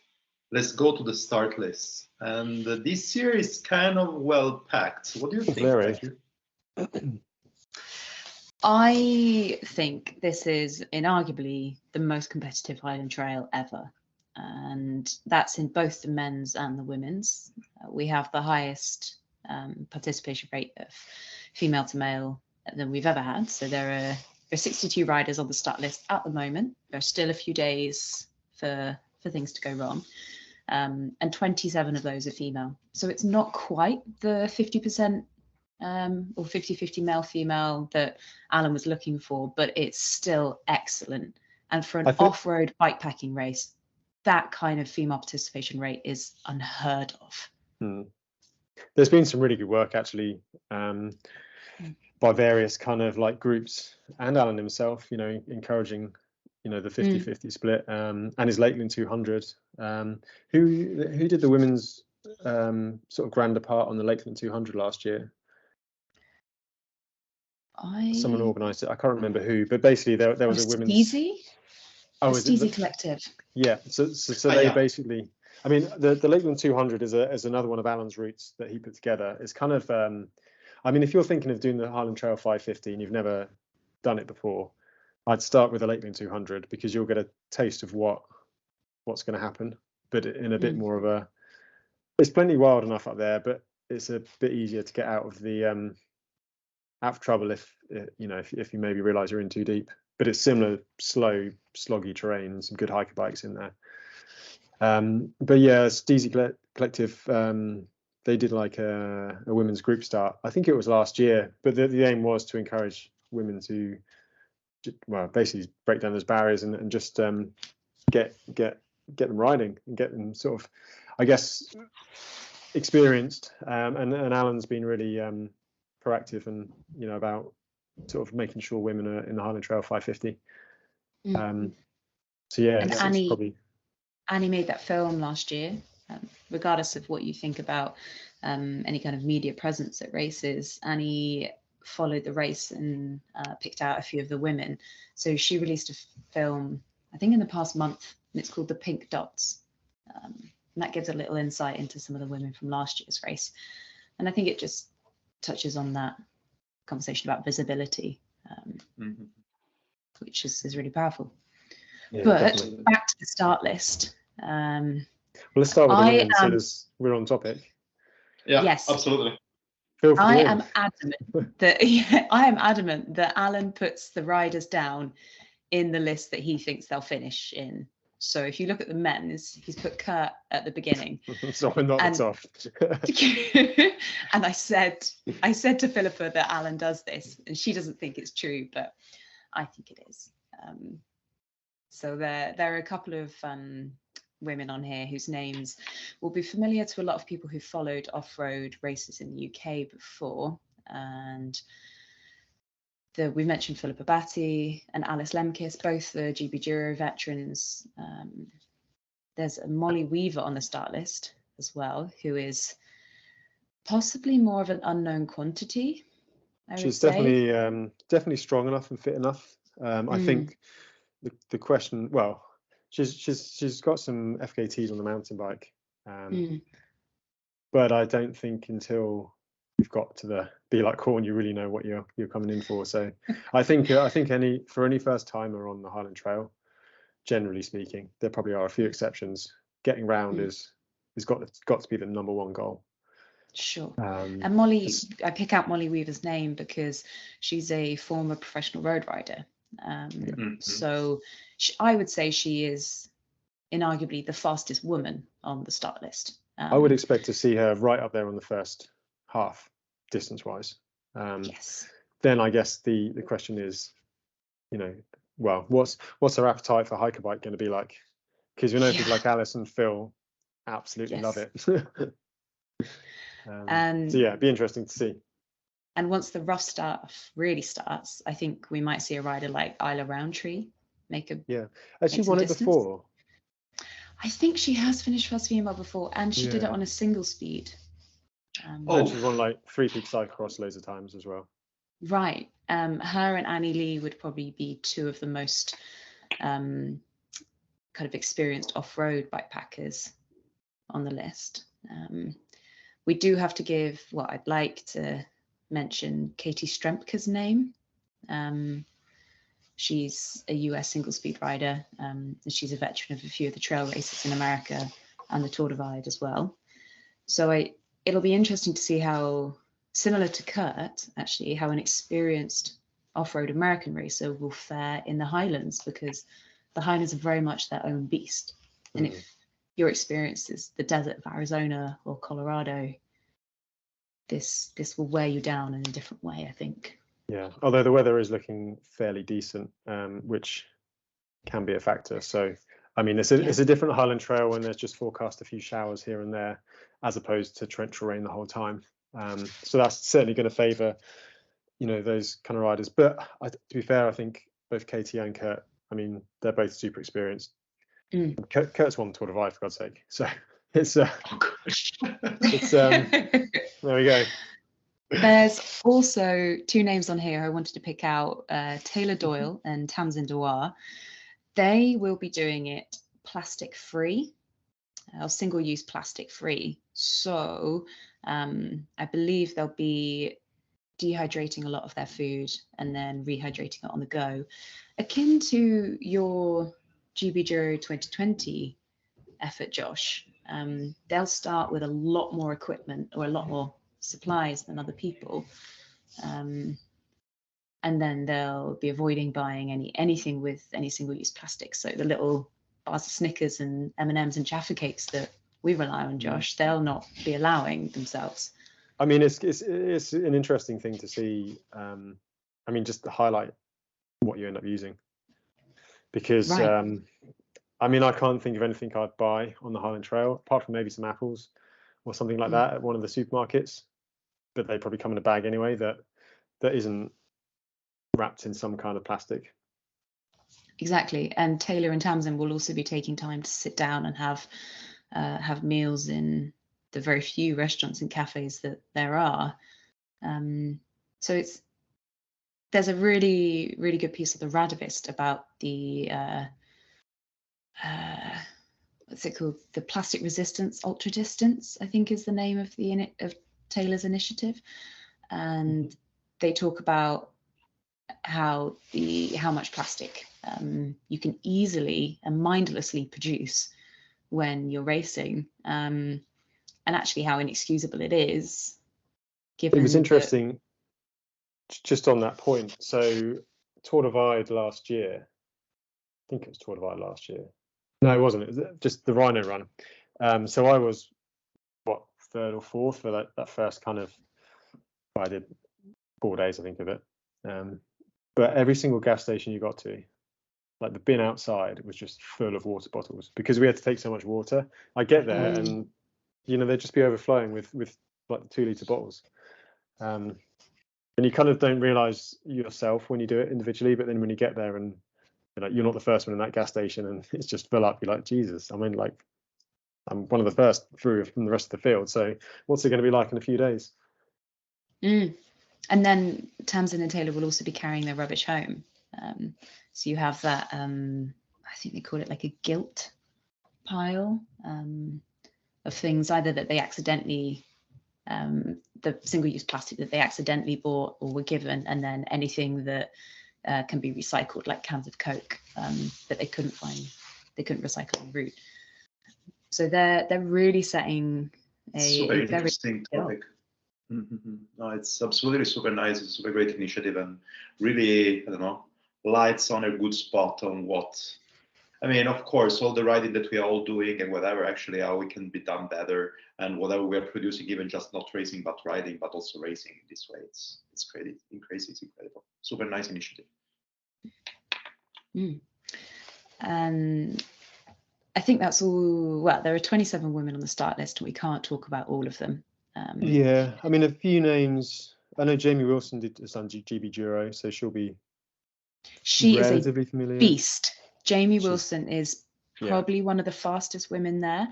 let's go to the start list. And this year is kind of well packed. What do you think?
Very.
I think this is inarguably the most competitive Highland Trail ever. And that's in both the men's and the women's. We have the highest participation rate of female to male than we've ever had. So there are 62 riders on the start list at the moment. There are still a few days for things to go wrong. And 27 of those are female. So it's not quite the 50% or 50-50 male-female that Alan was looking for, but it's still excellent. And for an off-road bikepacking race, that kind of female participation rate is unheard of.
There's been some really good work actually by various kind of like groups, and Alan himself, you know, encouraging, you know, the 50-50 split, and his Lakeland 200. Who did the women's sort of grander part on the Lakeland 200 last year? Someone organised it. I can't remember who, but basically there was a women's.
Easy.
Oh,
it's Easy Collective.
Yeah, so they basically, I mean, the Lakeland 200 is another one of Alan's routes that he put together. It's kind of, I mean, if you're thinking of doing the Highland Trail 550 and you've never done it before, I'd start with the Lakeland 200 because you'll get a taste of what's going to happen, but in a bit more of a. It's plenty wild enough up there, but it's a bit easier to get out of trouble if you maybe realise you're in too deep. But it's similar, slow, sloggy terrain, some good hiker bikes in there. But yeah, Steezy Collective, they did like a women's group start. I think it was last year, but the aim was to encourage women to, well, basically break down those barriers and just get them riding and get them sort of, I guess, experienced. And Alan's been really proactive and, you know, about sort of making sure women are in the Highland Trail 550. So yeah,
and Annie made that film last year. Regardless of what you think about any kind of media presence at races, Annie followed the race and picked out a few of the women. So she released a film, I think in the past month, and it's called The Pink Dots. And that gives a little insight into some of the women from last year's race. And I think it just touches on that conversation about visibility, which is really powerful.
Yeah,
but
definitely.
back to the start list.
Well, let's start with the women, so as we're on topic.
Yeah,
yes,
absolutely.
I am adamant that Alan puts the riders down in the list that he thinks they'll finish in. So if you look at the men's, he's put Kurt at the beginning.
So we're not the top.
And I said to Philippa that Alan does this, and she doesn't think it's true, but I think it is. So there are a couple of women on here whose names will be familiar to a lot of people who followed off-road races in the UK before. And we mentioned Philippa Batty and Alice Lemkis, both the GB Giro veterans. There's a Molly Weaver on the start list as well, who is possibly more of an unknown quantity.
She's definitely strong enough and fit enough. I think the question, well, she's got some FKTs on the mountain bike, but I don't think until you've got to the Be Like Corn you really know what you're coming in for. So I think any first timer on the Highland Trail, generally speaking, there probably are a few exceptions. Getting round is got to be the number one goal.
Sure. And Molly, I pick out Molly Weaver's name because she's a former professional road rider. So I would say she is inarguably the fastest woman on the start list.
I would expect to see her right up there on the first half, distance-wise.
Yes.
Then I guess the question is, well, what's her appetite for hiker bike going to be like? Because we know people like Alice and Phil absolutely love it. So yeah, it'd be interesting to see.
And once the rough stuff really starts, I think we might see a rider like Isla Roundtree make a
Has she won it before?
I think she has finished first female before, and she did it on a single speed.
And she's won like Three Peaks Cyclocross loads of times as well.
Right. Her and Annie Lee would probably be two of the most kind of experienced off-road bikepackers on the list. We do have to give, I'd like to mention Katie Strempke's name. She's a US single speed rider, and she's a veteran of a few of the trail races in America and the Tour Divide as well. So it'll be interesting to see how, similar to Kurt, actually, how an experienced off-road American racer will fare in the Highlands, because the Highlands are very much their own beast. And if your experience is the desert of Arizona or Colorado, this will wear you down in a different way, I think.
Yeah, although the weather is looking fairly decent, which can be a factor. So, I mean, it's a different Highland Trail when there's just forecast a few showers here and there, as opposed to torrential rain the whole time. So that's certainly going to favour, those kind of riders. But to be fair, I think both Katie and Kurt, I mean, they're both super experienced. Kurt's won the Tour Divide, for God's sake. So it's there we go.
There's also two names on here I wanted to pick out, Taylor Doyle and Tamsin Dewar. They will be doing it plastic free, or single-use plastic free. So I believe they'll be dehydrating a lot of their food and then rehydrating it on the go, akin to your GB Giro 2020 effort, Josh. They'll start with a lot more equipment or a lot more supplies than other people, and then they'll be avoiding buying anything with any single-use plastic. So the little bars of Snickers and M&Ms and Jaffa cakes that we rely on, Josh, they'll not be allowing themselves.
I mean, it's an interesting thing to see. I mean, just to highlight what you end up using, because I mean, I can't think of anything I'd buy on the Highland Trail apart from maybe some apples or something like that at one of the supermarkets, but they probably come in a bag anyway that isn't wrapped in some kind of plastic.
Exactly. And Taylor and Tamsin will also be taking time to sit down and have meals in the very few restaurants and cafes that there are. So there's a really, really good piece of the Radavist about the what's it called? The Plastic Resistance Ultra Distance, I think, is the name of of Taylor's initiative, and they talk about how much plastic you can easily and mindlessly produce when you're racing, and actually how inexcusable it is. Given
it was interesting, just on that point. So Tour Divide last year, I think it was Tour Divide last year. No, it wasn't. It was just the Rhino Run. So I was third or fourth for that first kind of. I did 4 days, I think, of it. But every single gas station you got to, like the bin outside, was just full of water bottles because we had to take so much water. I get there and they'd just be overflowing with like the 2-litre bottles. And you kind of don't realise yourself when you do it individually, but then when you get there and you're not the first one in that gas station and it's just full up, you're like, Jesus, I mean, like, I'm one of the first through from the rest of the field. So what's it going to be like in a few days?
And then Tamsin and Taylor will also be carrying their rubbish home. So you have that, I think they call it like a guilt pile of things either that they accidentally, the single-use plastic that they accidentally bought or were given, and then anything that can be recycled, like cans of Coke that they couldn't recycle en route. So they're really setting a very
interesting topic. No, it's absolutely super nice. It's a super great initiative and really, I don't know, lights on a good spot on what, I mean, of course, all the riding that we are all doing and whatever, actually how we can be done better and whatever we're producing, even just not racing, but riding, but also racing in this way. It's crazy. It's incredible. Super nice initiative.
And I think that's all. Well, there are 27 women on the start list, and we can't talk about all of them.
Yeah, I mean, a few names. I know Jamie Wilson did some GB Duro, so she'll be relatively familiar.
Beast. Jamie Wilson is probably one of the fastest women there,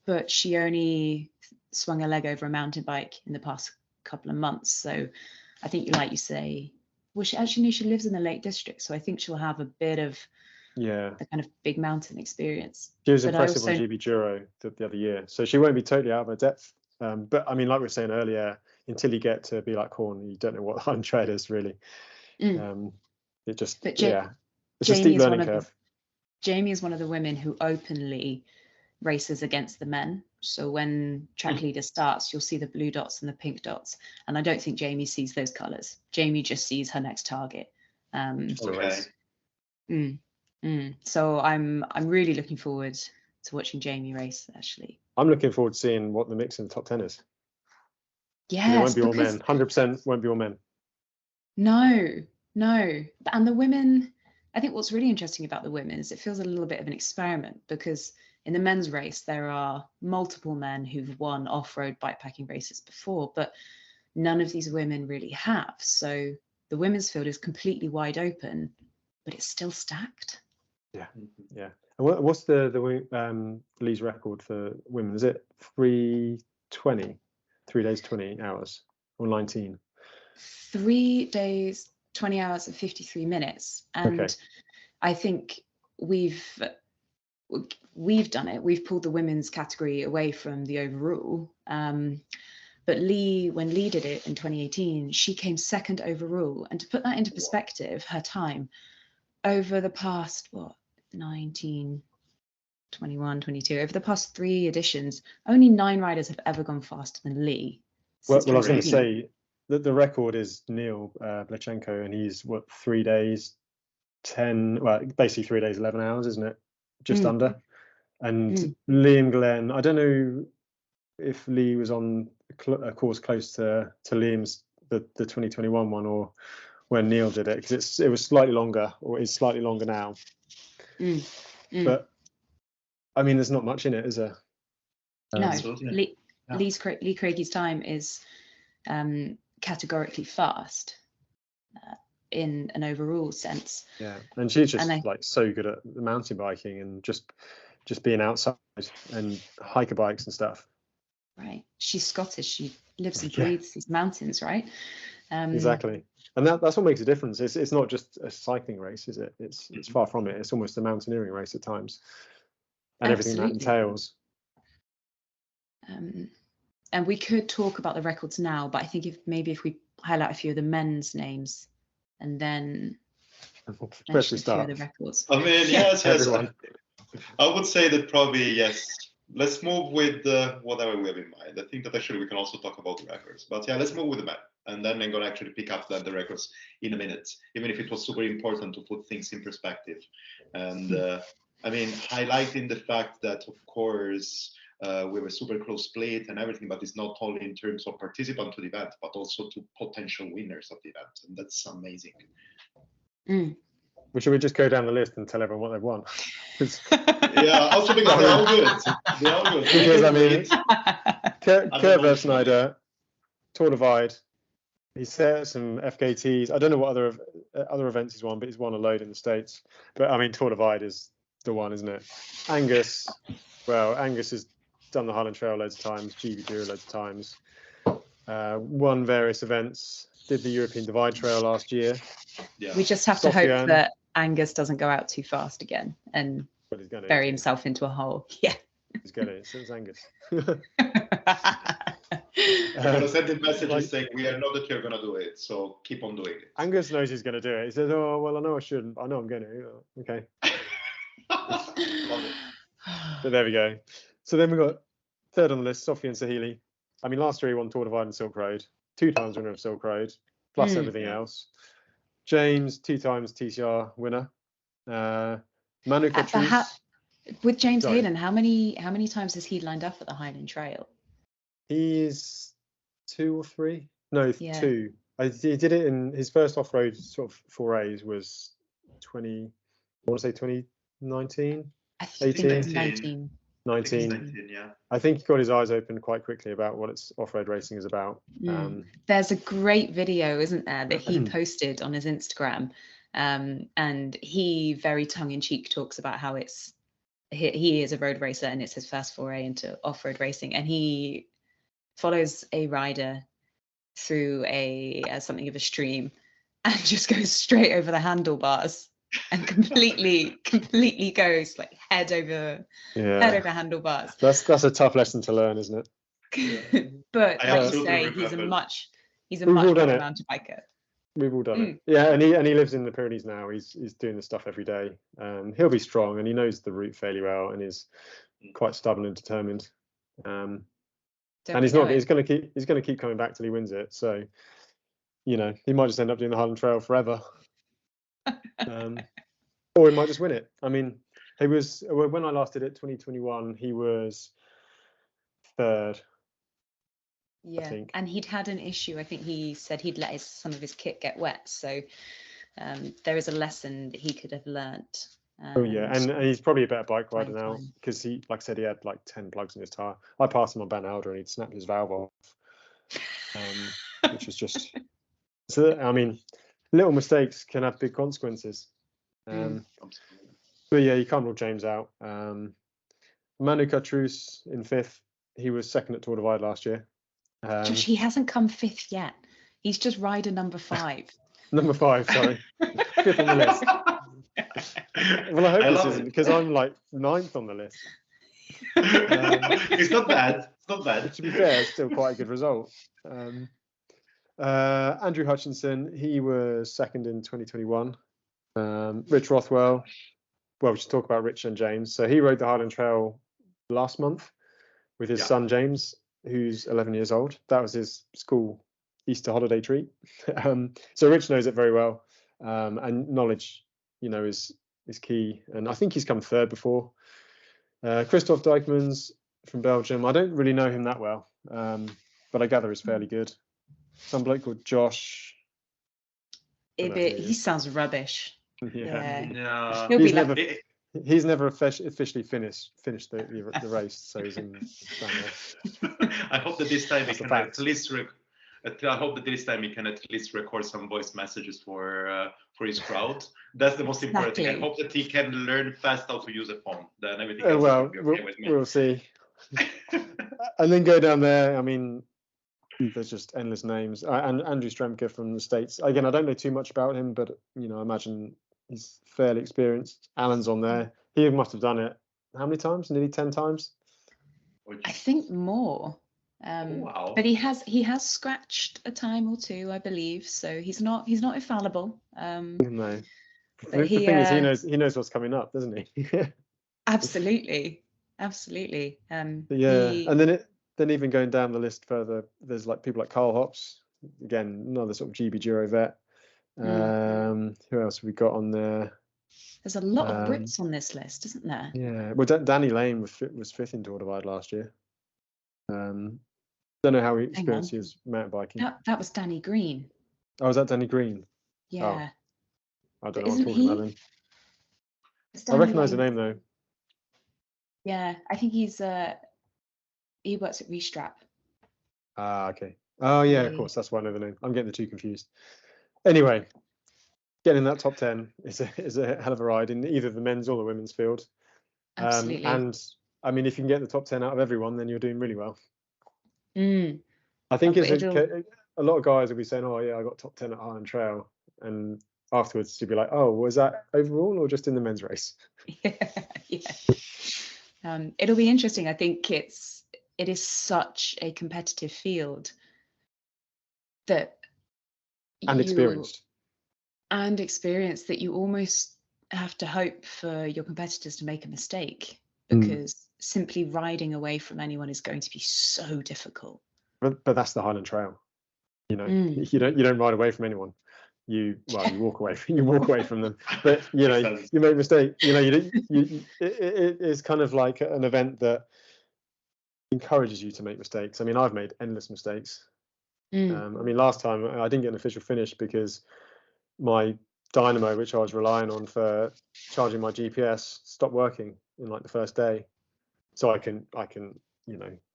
but she only swung a leg over a mountain bike in the past couple of months. So I think, like you say, well, she lives in the Lake District, so I think she'll have a bit of the kind of big mountain experience.
She was impressive on GB Duro the other year, so she won't be totally out of her depth. But I mean, like we were saying earlier, until you get to be like Horn, you don't know what Highland Trail is really. It just, it's a steep learning curve.
Jamie is one of the women who openly races against the men. So when track leader starts, you'll see the blue dots and the pink dots. And I don't think Jamie sees those colours. Jamie just sees her next target. So I'm really looking forward to watching Jamie race, actually.
I'm looking forward to seeing what the mix in the top 10 is.
Yes,
it won't be all men. 100% won't be all men.
No. And the women, I think what's really interesting about the women is it feels a little bit of an experiment, because in the men's race, there are multiple men who've won off-road bikepacking races before, but none of these women really have. So the women's field is completely wide open, but it's still stacked.
Yeah. And what's the Lee's record for women? Is it 3:20? 3 days, 20 hours, or 19?
3 days, 20 hours and 53 minutes. And I think we've done it. We've pulled the women's category away from the overall. But when Lee did it in 2018, she came second overall. And to put that into perspective, her time over the past, 19, 21, 22, over the past 3 editions, only 9 riders have ever gone faster than Lee.
Well, I was going to say that the record is Neil Blechenko, and he's 3 days, 10, basically 3 days, 11 hours, isn't it? Just under. And Liam Glenn, I don't know if Lee was on a course close to Liam's, the 2021 one, or when Neil did it, because it was slightly longer, or is slightly longer now. But I mean, there's not much in it, is there?
No, Lee Craigie time is categorically fast in an overall sense.
Yeah, and she's just so good at the mountain biking and just being outside and hiker bikes and stuff.
Right, she's Scottish. She lives and breathes these mountains, right?
Exactly, and that's what makes a difference. It's not just a cycling race, is it? It's far from it. It's almost a mountaineering race at times. and everything that
Absolutely.
entails.
And we could talk about the records now, but I think if we highlight a few of the men's names and then
Especially
mention a few of
start.
the records.
I mean, yes.
Everyone.
I would say that probably yes. Let's move with whatever we have in mind. I think that actually we can also talk about the records. But yeah, let's move with the men. And then I'm going to actually pick up the records in a minute, even if it was super important to put things in perspective. And I mean, highlighting the fact that, of course, we have a super close split and everything, but it's not only in terms of participants to the event, but also to potential winners of the event. And that's amazing.
Well, should we just go down the list and tell everyone what they've won?
Yeah, also because they're all good. They're all good.
Because I mean, Kurt Schneider, Tour Divide. He set some FKTs. I don't know what other events he's won, but he's won a load in the States. But I mean, Tour Divide is the one, isn't it? Angus has done the Highland Trail loads of times, GB Tour loads of times. Won various events. Did the European Divide Trail last year.
Yeah. We just have to hope that Angus doesn't go out too fast again and bury himself into a hole. Yeah.
He's going to. So it's Angus.
I'm going to send him messages saying, we know that you're going to do it, so keep on doing it.
Angus knows he's going to do it. He says, oh, well, I know I shouldn't. I know I'm going to. Okay. But there we go. So then we got third on the list, Sofian Sahili. I mean, last year he won Tour Divide and Silk Road, 2 times winner of Silk Road, plus everything else. James, 2 times TCR winner. Manu Catrice.
With James Hayden, how many times has he lined up at the Highland Trail?
He's 2 or 3. No, 2. He did it in his first off-road sort of forays was 2019.
I think
18?
it was 19.
19, yeah.
I think he got his eyes open quite quickly about what off-road racing is about.
There's a great video, isn't there, that he posted on his Instagram, and he very tongue-in-cheek talks about how he is a road racer and it's his first foray into off-road racing, and he follows a rider through something of a stream and just goes straight over the handlebars and completely goes like head over handlebars.
That's a tough lesson to learn, isn't
it? But like you say, he's a much better mountain biker.
We've all done it. Yeah, and he lives in the Pyrenees now. He's doing the stuff every day. He'll be strong, and he knows the route fairly well, and is quite stubborn and determined. And he's going to keep coming back till he wins it. So, you know, he might just end up doing the Highland Trail forever. Or he might just win it. I mean, he was, when I last did it, 2021, he was 3rd.
Yeah, and he'd had an issue. I think he said he'd let some of his kit get wet. So there is a lesson that he could have learnt.
And he's probably a better bike rider now, because he, like I said, he had like 10 plugs in his tyre. I passed him on Ben Alder and he'd snapped his valve off, which was just... So, I mean, little mistakes can have big consequences. But yeah, you can't rule James out. Manu Catrice in 5th. He was 2nd at Tour Divide last year.
Josh, he hasn't come 5th yet. He's just rider number 5.
Number 5, sorry. 5th on the list. Well, I hope this isn't, because I'm like 9th on the list.
It's not bad. It's not bad.
To be fair, it's still quite a good result. Andrew Hutchinson, he was 2nd in 2021. Rich Rothwell, well, we should talk about Rich and James. So he rode the Highland Trail last month with his son James, who's 11 years old. That was his school Easter holiday treat. So Rich knows it very well, and knowledge, you know, is key. And I think he's come 3rd before. Christoph Dijkmans from Belgium. I don't really know him that well, but I gather he's fairly good. Some bloke called Josh
Ibbett. He sounds rubbish.
Yeah.
He's
never officially finished the race, so he's in.
I hope that this time he can at least record some voice messages for his crowd. That's the most important thing. I hope that he can learn fast how to use a phone. Then everything else will be okay with me.
We'll see. And then go down there. I mean, there's just endless names. And Andrew Stremke from the States. Again, I don't know too much about him, but you know, I imagine he's fairly experienced. Alan's on there. He must have done it how many times? Nearly 10 times.
I think more.
Wow.
But he has scratched a time or two, I believe. So he's not infallible.
No.
But
The thing is, he knows what's coming up, doesn't he?
absolutely.
Yeah, and then even going down the list further, there's like people like Carl Hops, again, another sort of GB Giro vet. Who else have we got on there?
There's a lot of Brits on this list, isn't there?
Yeah, well, Danny Lane was fifth in Tour de Divide last year. Don't know how he experienced his mountain biking.
That was Danny Green.
Oh, is that Danny Green?
Yeah.
Oh, I don't know what I'm talking about then. I recognise the name though.
Yeah, I think he works at Restrap.
Ah, okay. Oh yeah, of course, that's why I know the name. I'm getting the two confused. Anyway, getting in that top 10 is a hell of a ride in either the men's or the women's field.
Absolutely.
And I mean, if you can get the top 10 out of everyone, then you're doing really well. I think a lot of guys will be saying, "Oh yeah, I got top 10 at Highland Trail," and afterwards you'll be like, "Oh, was that overall or just in the men's race?"
Yeah. It'll be interesting. I think it is such a competitive field that
experienced
that you almost have to hope for your competitors to make a mistake, because simply riding away from anyone is going to be so difficult.
But that's the Highland Trail. You know, you don't ride away from anyone. You walk away from them. But you know, you make mistakes. You know, it is kind of like an event that encourages you to make mistakes. I mean, I've made endless mistakes. I mean, last time I didn't get an official finish because my dynamo, which I was relying on for charging my GPS, stopped working in like the first day. So I can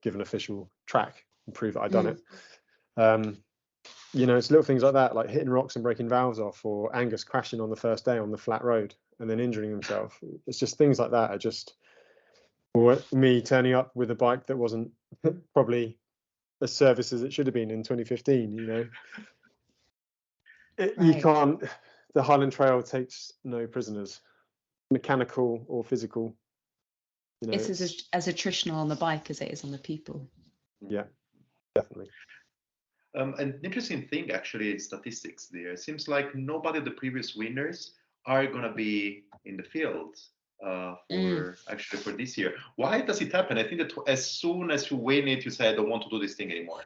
give an official track and prove that I'd done it. It's little things like that, like hitting rocks and breaking valves off, or Angus crashing on the first day on the flat road and then injuring himself. It's just things like that or me turning up with a bike that wasn't probably as serviced as it should have been in 2015. You can't. The Highland Trail takes no prisoners, mechanical or physical.
It's as attritional on the bike as it is on the people.
Yeah, definitely.
An interesting thing, actually, statistics there. It seems like nobody of the previous winners are going to be in the field for this year. Why does it happen? I think that as soon as you win it, you say, I don't want to do this thing anymore.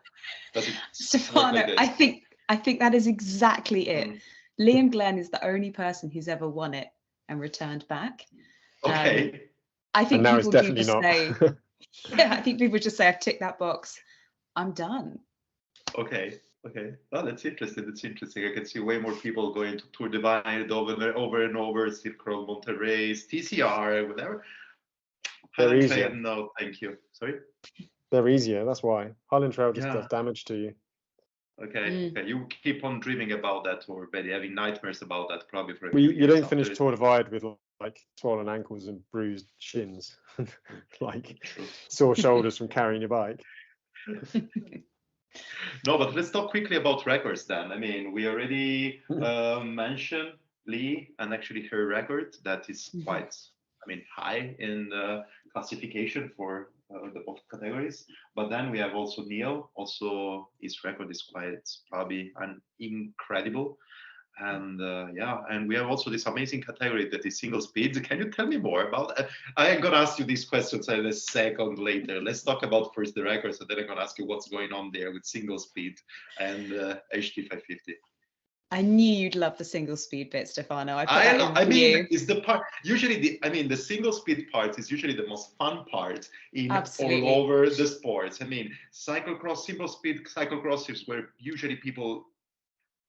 Does it
Stefano,
work like this?
I think that is exactly it. Liam Glenn is the only person who's ever won it and returned back.
Okay.
I think people do just say,
yeah,
I think people just say, I've ticked that box. I'm done.
Okay. Oh, that's interesting. I can see way more people going to Tour Divide over and over, Silk Road, Monterrey, TCR, whatever.
They're easier.
No, thank you. Sorry?
They're easier, that's why. Highland Trail just does damage to you.
Okay. You keep on dreaming about that, or maybe having nightmares about that probably for a few years.
You don't finish Tour Divide with like swollen ankles and bruised shins, like sore shoulders from carrying your bike.
No, but let's talk quickly about records then. I mean, we already mentioned Lee and actually her record that is quite, high in the classification for the both categories. But then we have also Neil. Also, his record is quite probably incredible. And and we have also this amazing category that is single speed. Can you tell me more about it? I am going to ask you these questions in a second later. Let's talk about first the records, and then I'm going to ask you what's going on there with single speed and HT 550.
I knew you'd love the single speed bit, Stefano.
It's the part. Usually, the single speed part is usually the most fun part all over the sports. I mean, cyclocross, single speed cyclocross is where usually people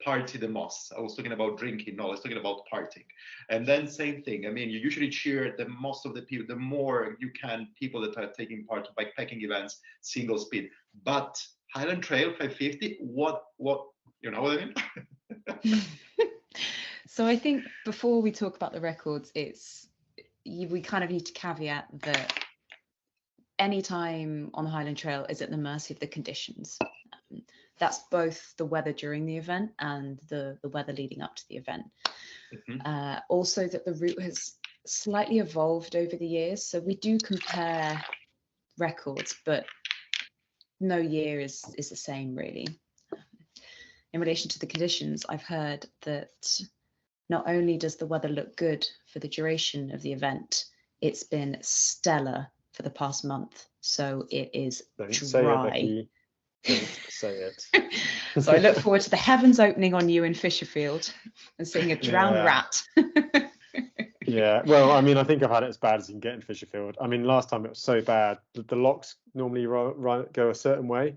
party the most. I was talking about drinking. No, I was talking about partying. And then same thing. I mean, you usually cheer the most of the people, the more you can, people that are taking part of bikepacking events, single speed. But Highland Trail 550, what you know what I mean?
So I think before we talk about the records, we kind of need to caveat that any time on the Highland Trail is at the mercy of the conditions. That's both the weather during the event and the weather leading up to the event. Also that the route has slightly evolved over the years. So we do compare records, but no year is the same really. In relation to the conditions, I've heard that not only does the weather look good for the duration of the event, it's been stellar for the past month. So it is
Don't
dry.
say it, Beccy. Don't say it.
So I look forward to the heavens opening on you in Fisherfield and seeing a drowned
Yeah.
rat.
Yeah, well, I mean, I think I've had it as bad as you can get in Fisherfield. I mean, last time it was so bad that the locks normally go a certain way.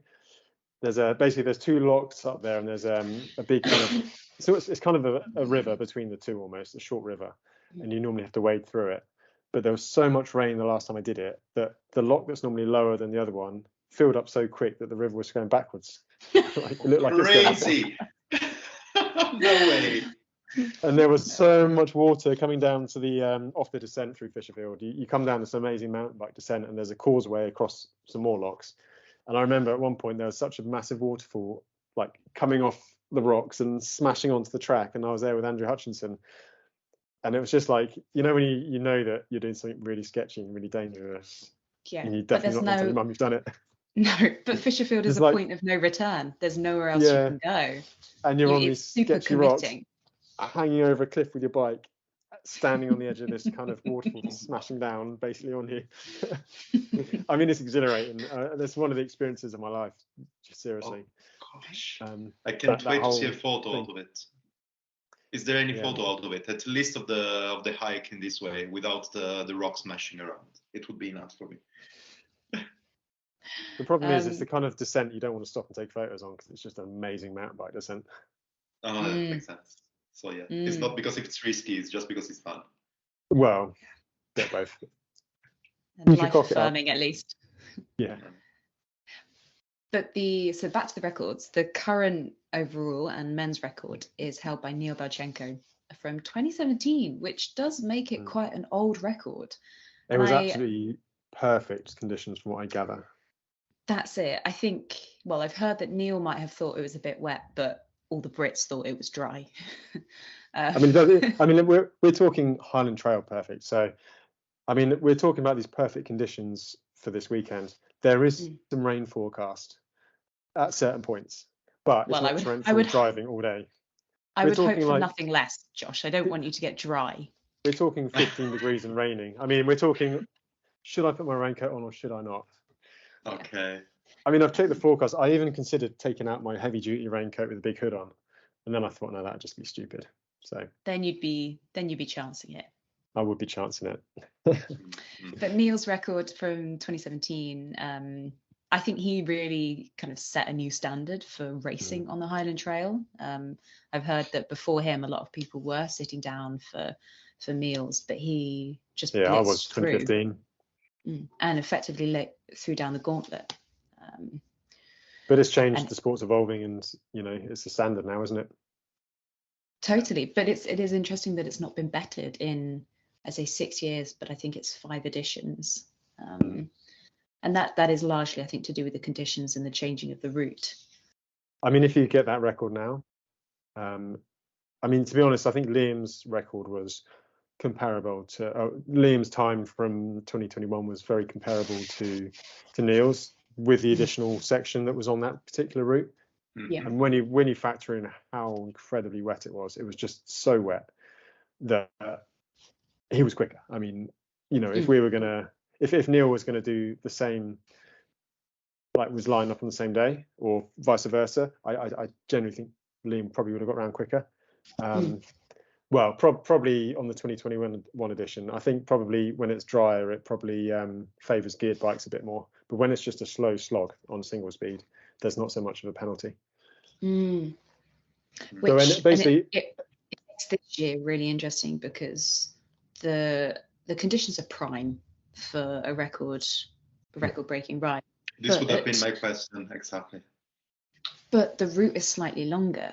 There's two locks up there, and there's a big kind of, so it's kind of a river between the two, almost a short river, and you normally have to wade through it. But there was so much rain the last time I did it that the lock that's normally lower than the other one filled up so quick that the river was going backwards. It looked like
Crazy. No way.
And there was so much water coming down to the off the descent through Fisherfield. You come down this amazing mountain bike descent, and there's a causeway across some more locks. And I remember at one point there was such a massive waterfall, like coming off the rocks and smashing onto the track. And I was there with Andrew Hutchinson, and it was just like, you know, when you know that you're doing something really sketchy and really dangerous,
Yeah,
and you definitely not tell your mum you've done it.
No, but Fisherfield is a point of no return. There's nowhere else you can go.
And you're on these
super
sketchy rocks,
committing.
hanging over a cliff with your bike, standing on the edge of this kind of waterfall, smashing down basically on you. I mean, it's exhilarating. That's one of the experiences of my life, seriously.
Oh, gosh. I can't wait to see a photo
thing.
out of it. Is there any photo out of it? At least of the hike in this way, without the rocks smashing around. It would be enough for me.
The problem is, it's the kind of descent you don't want to stop and take photos on, because it's just an amazing mountain bike descent.
Oh, that makes sense. So yeah, it's not because it's risky, it's just because it's fun.
Well, yeah, both.
And life affirming, at least.
Yeah.
But so back to the records. The current overall and men's record is held by Neil Belchenko from 2017, which does make it quite an old record.
It was absolutely perfect conditions from what I gather.
That's it. I think, well, I've heard that Neil might have thought it was a bit wet, but all the Brits thought it was dry.
I mean, we're talking Highland Trail perfect. So, I mean, we're talking about these perfect conditions for this weekend. There is some rain forecast at certain points, but it's not torrential driving all day.
I would hope for nothing less, Josh. I don't want you to get dry.
We're talking 15 degrees and raining. I mean, we're talking, should I put my raincoat on or should I not?
Okay.
I mean, I've checked the forecast. I even considered taking out my heavy duty raincoat with a big hood on. And then I thought, no, that'd just be stupid. So
then you'd be chancing it.
I would be chancing it.
But Neil's record from 2017, I think he really kind of set a new standard for racing on the Highland Trail. I've heard that before him, a lot of people were sitting down for meals, but he just
I was 2015
and effectively threw down the gauntlet.
But it's changed. The sport's evolving, and it's the standard now, isn't it?
Totally, but it is interesting that it's not been bettered in, I say 6 years, but I think it's 5 editions, and that is largely, I think, to do with the conditions and the changing of the route.
I mean, if you get that record now, I mean, to be honest, I think Liam's record was comparable to Liam's time from 2021 was very comparable to Neil's, with the additional section that was on that particular route.
Yeah.
And when you factor in how incredibly wet it was just so wet that he was quicker. I mean, if we were gonna, if Neil was gonna do the same, like was lined up on the same day or vice versa, I generally think Liam probably would have got around quicker. Well, probably on the 2021 edition. I think probably when it's drier, it probably favours geared bikes a bit more. But when it's just a slow slog on single speed, there's not so much of a penalty.
Which basically it makes this year really interesting because the conditions are prime for a record-breaking ride.
This would have been my question, exactly.
But the route is slightly longer.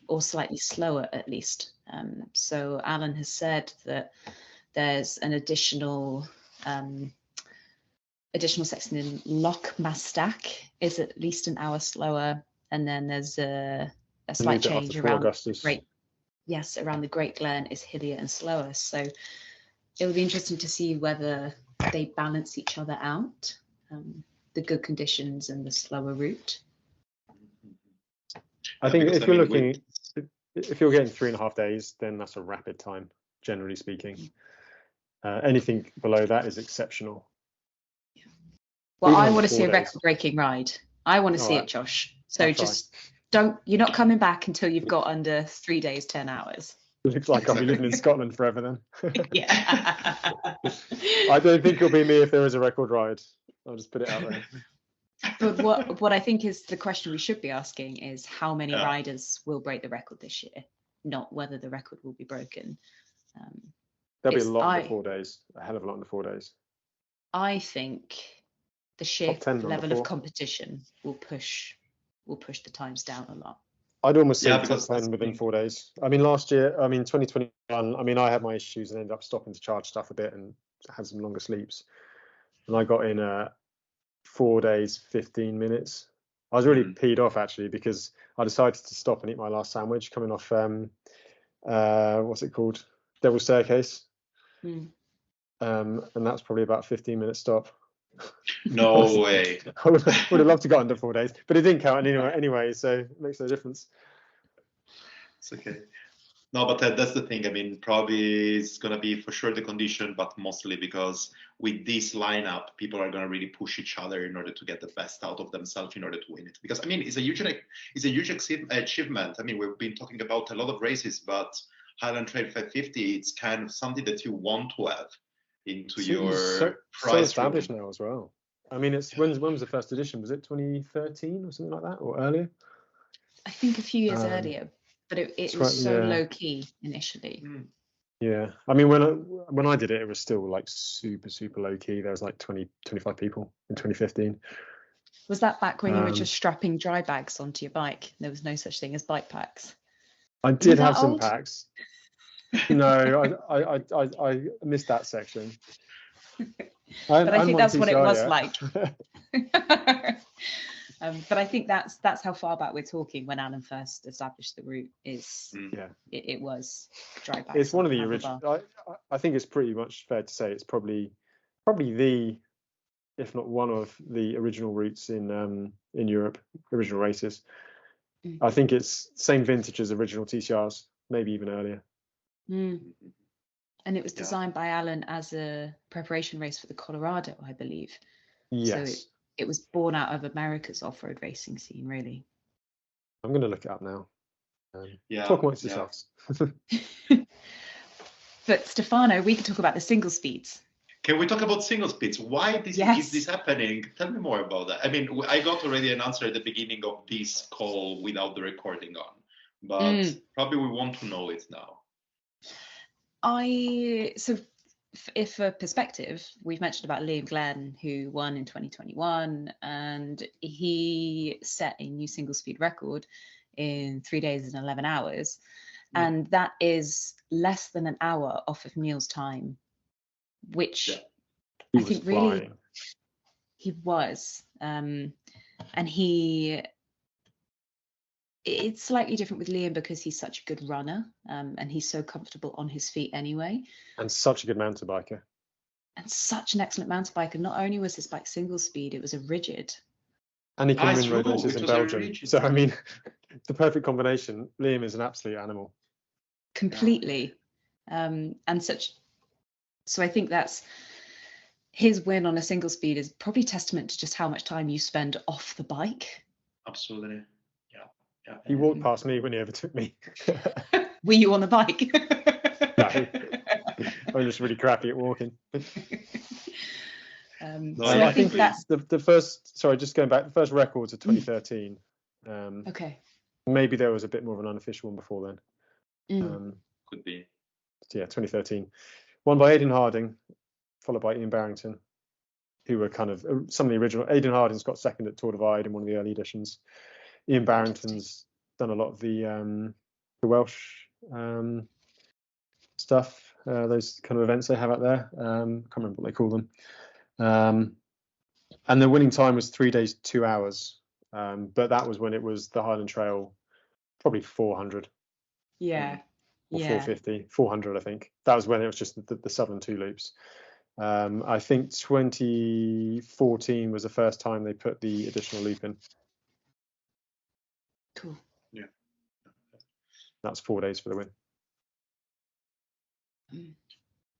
Or slightly slower at least. So Alan has said that there's an additional section in Loch Mastack is at least an hour slower, and then there's a slight change around around the Great Glen is hillier and slower. So it'll be interesting to see whether they balance each other out, the good conditions and the slower route.
I think if you're if you're getting 3.5 days, then that's a rapid time, generally speaking. Anything below that is exceptional.
Well,
Even
I
on
want
the
to see a
4 days.
record-breaking ride. I want to see
Alright.
it, Josh. So
I'll try.
just you're not coming back until you've got under 3 days, 10 hours.
Looks like I'll be living in Scotland forever then.
Yeah.
I don't think it'll be me if there is a record ride. I'll just put it out there.
But what I think is the question we should be asking is how many riders will break the record this year, not whether the record will be broken.
There'll be a lot under 4 days, a hell of a lot under 4 days.
I think the sheer
Top 10
level
under 4.
of competition will push the times down a lot.
I'd almost say top
because
10 within 4 days. I mean, last year, 2021, I mean, I had my issues and ended up stopping to charge stuff a bit and had some longer sleeps. And I got in 4 days, 15 minutes. I was really peed off, actually, because I decided to stop and eat my last sandwich coming off, what's it called? Devil's Staircase. And that's probably about a 15-minute stop.
No way.
I would have loved to go under 4 days, but it didn't count anyway, so it makes no difference.
It's okay. No, but that's the thing. I mean, probably it's going to be for sure the condition, but mostly because with this lineup, people are going to really push each other in order to get the best out of themselves in order to win it. Because, I mean, it's a huge achievement. I mean, we've been talking about a lot of races, but Highland Trail 550, it's kind of something that you want to have into your
so
price
established
room.
now as well. I mean, it's when was the first edition? Was it 2013 or something like that, or earlier?
I think a few years earlier, but it was so low key initially.
Yeah, I mean, when I did it, it was still like super low key. There was like 25 people in 2015.
Was that back when you were just strapping dry bags onto your bike? There was no such thing as bike packs.
I did have some packs. No, I missed that section.
But I think that's what it was like. But I think that's how far back we're talking when Alan first established the route. It was dry bags.
It's one of the original. I think it's pretty much fair to say it's probably the, if not one of the original routes in Europe, original races. I think it's same vintage as original TCRs, maybe even earlier.
And it was designed by Alan as a preparation race for the Colorado, I believe.
Yes.
So it was born out of America's off-road racing scene, really.
I'm going to look it up now. Talk amongst yourselves.
But Stefano, we can talk about the single speeds.
Can we talk about single speeds? Why is this happening? Tell me more about that. I mean, I got already an answer at the beginning of this call without the recording on, but probably we want to know it now.
If for perspective, we've mentioned about Liam Glenn, who won in 2021, and he set a new single speed record in 3 days and 11 hours. And that is less than an hour off of Neil's time, which I think really he was. And it's slightly different with Liam because he's such a good runner, and he's so comfortable on his feet anyway. And
such a good mountain biker.
And such an excellent mountain biker. Not only was his bike single speed, it was a rigid.
And he can win road races in Belgium. So, I mean, the perfect combination. Liam is an absolute animal.
Completely. So I think that's his win on a single speed is probably testament to just how much time you spend off the bike.
Absolutely. Yeah.
He walked past me when he overtook me.
Were you on the bike?
No. I'm just really crappy at walking.
I think that's
the first. Sorry, just going back. The first records are 2013.
Okay.
Maybe there was a bit more of an unofficial one before then.
Could be.
So yeah, 2013. Won by Aidan Harding, followed by Ian Barrington, who were kind of some of the original. Aidan Harding's got second at Tour Divide in one of the early editions. Ian Barrington's done a lot of the Welsh stuff, those kind of events they have out there. Can't remember what they call them. And the winning time was 3 days, 2 hours. But that was when it was the Highland Trail, probably 400.
Yeah.
or
Yeah.
450, 400, I think. That was when it was just the southern two loops. I think 2014 was the first time they put the additional loop in.
Cool.
Yeah.
That's 4 days for the win.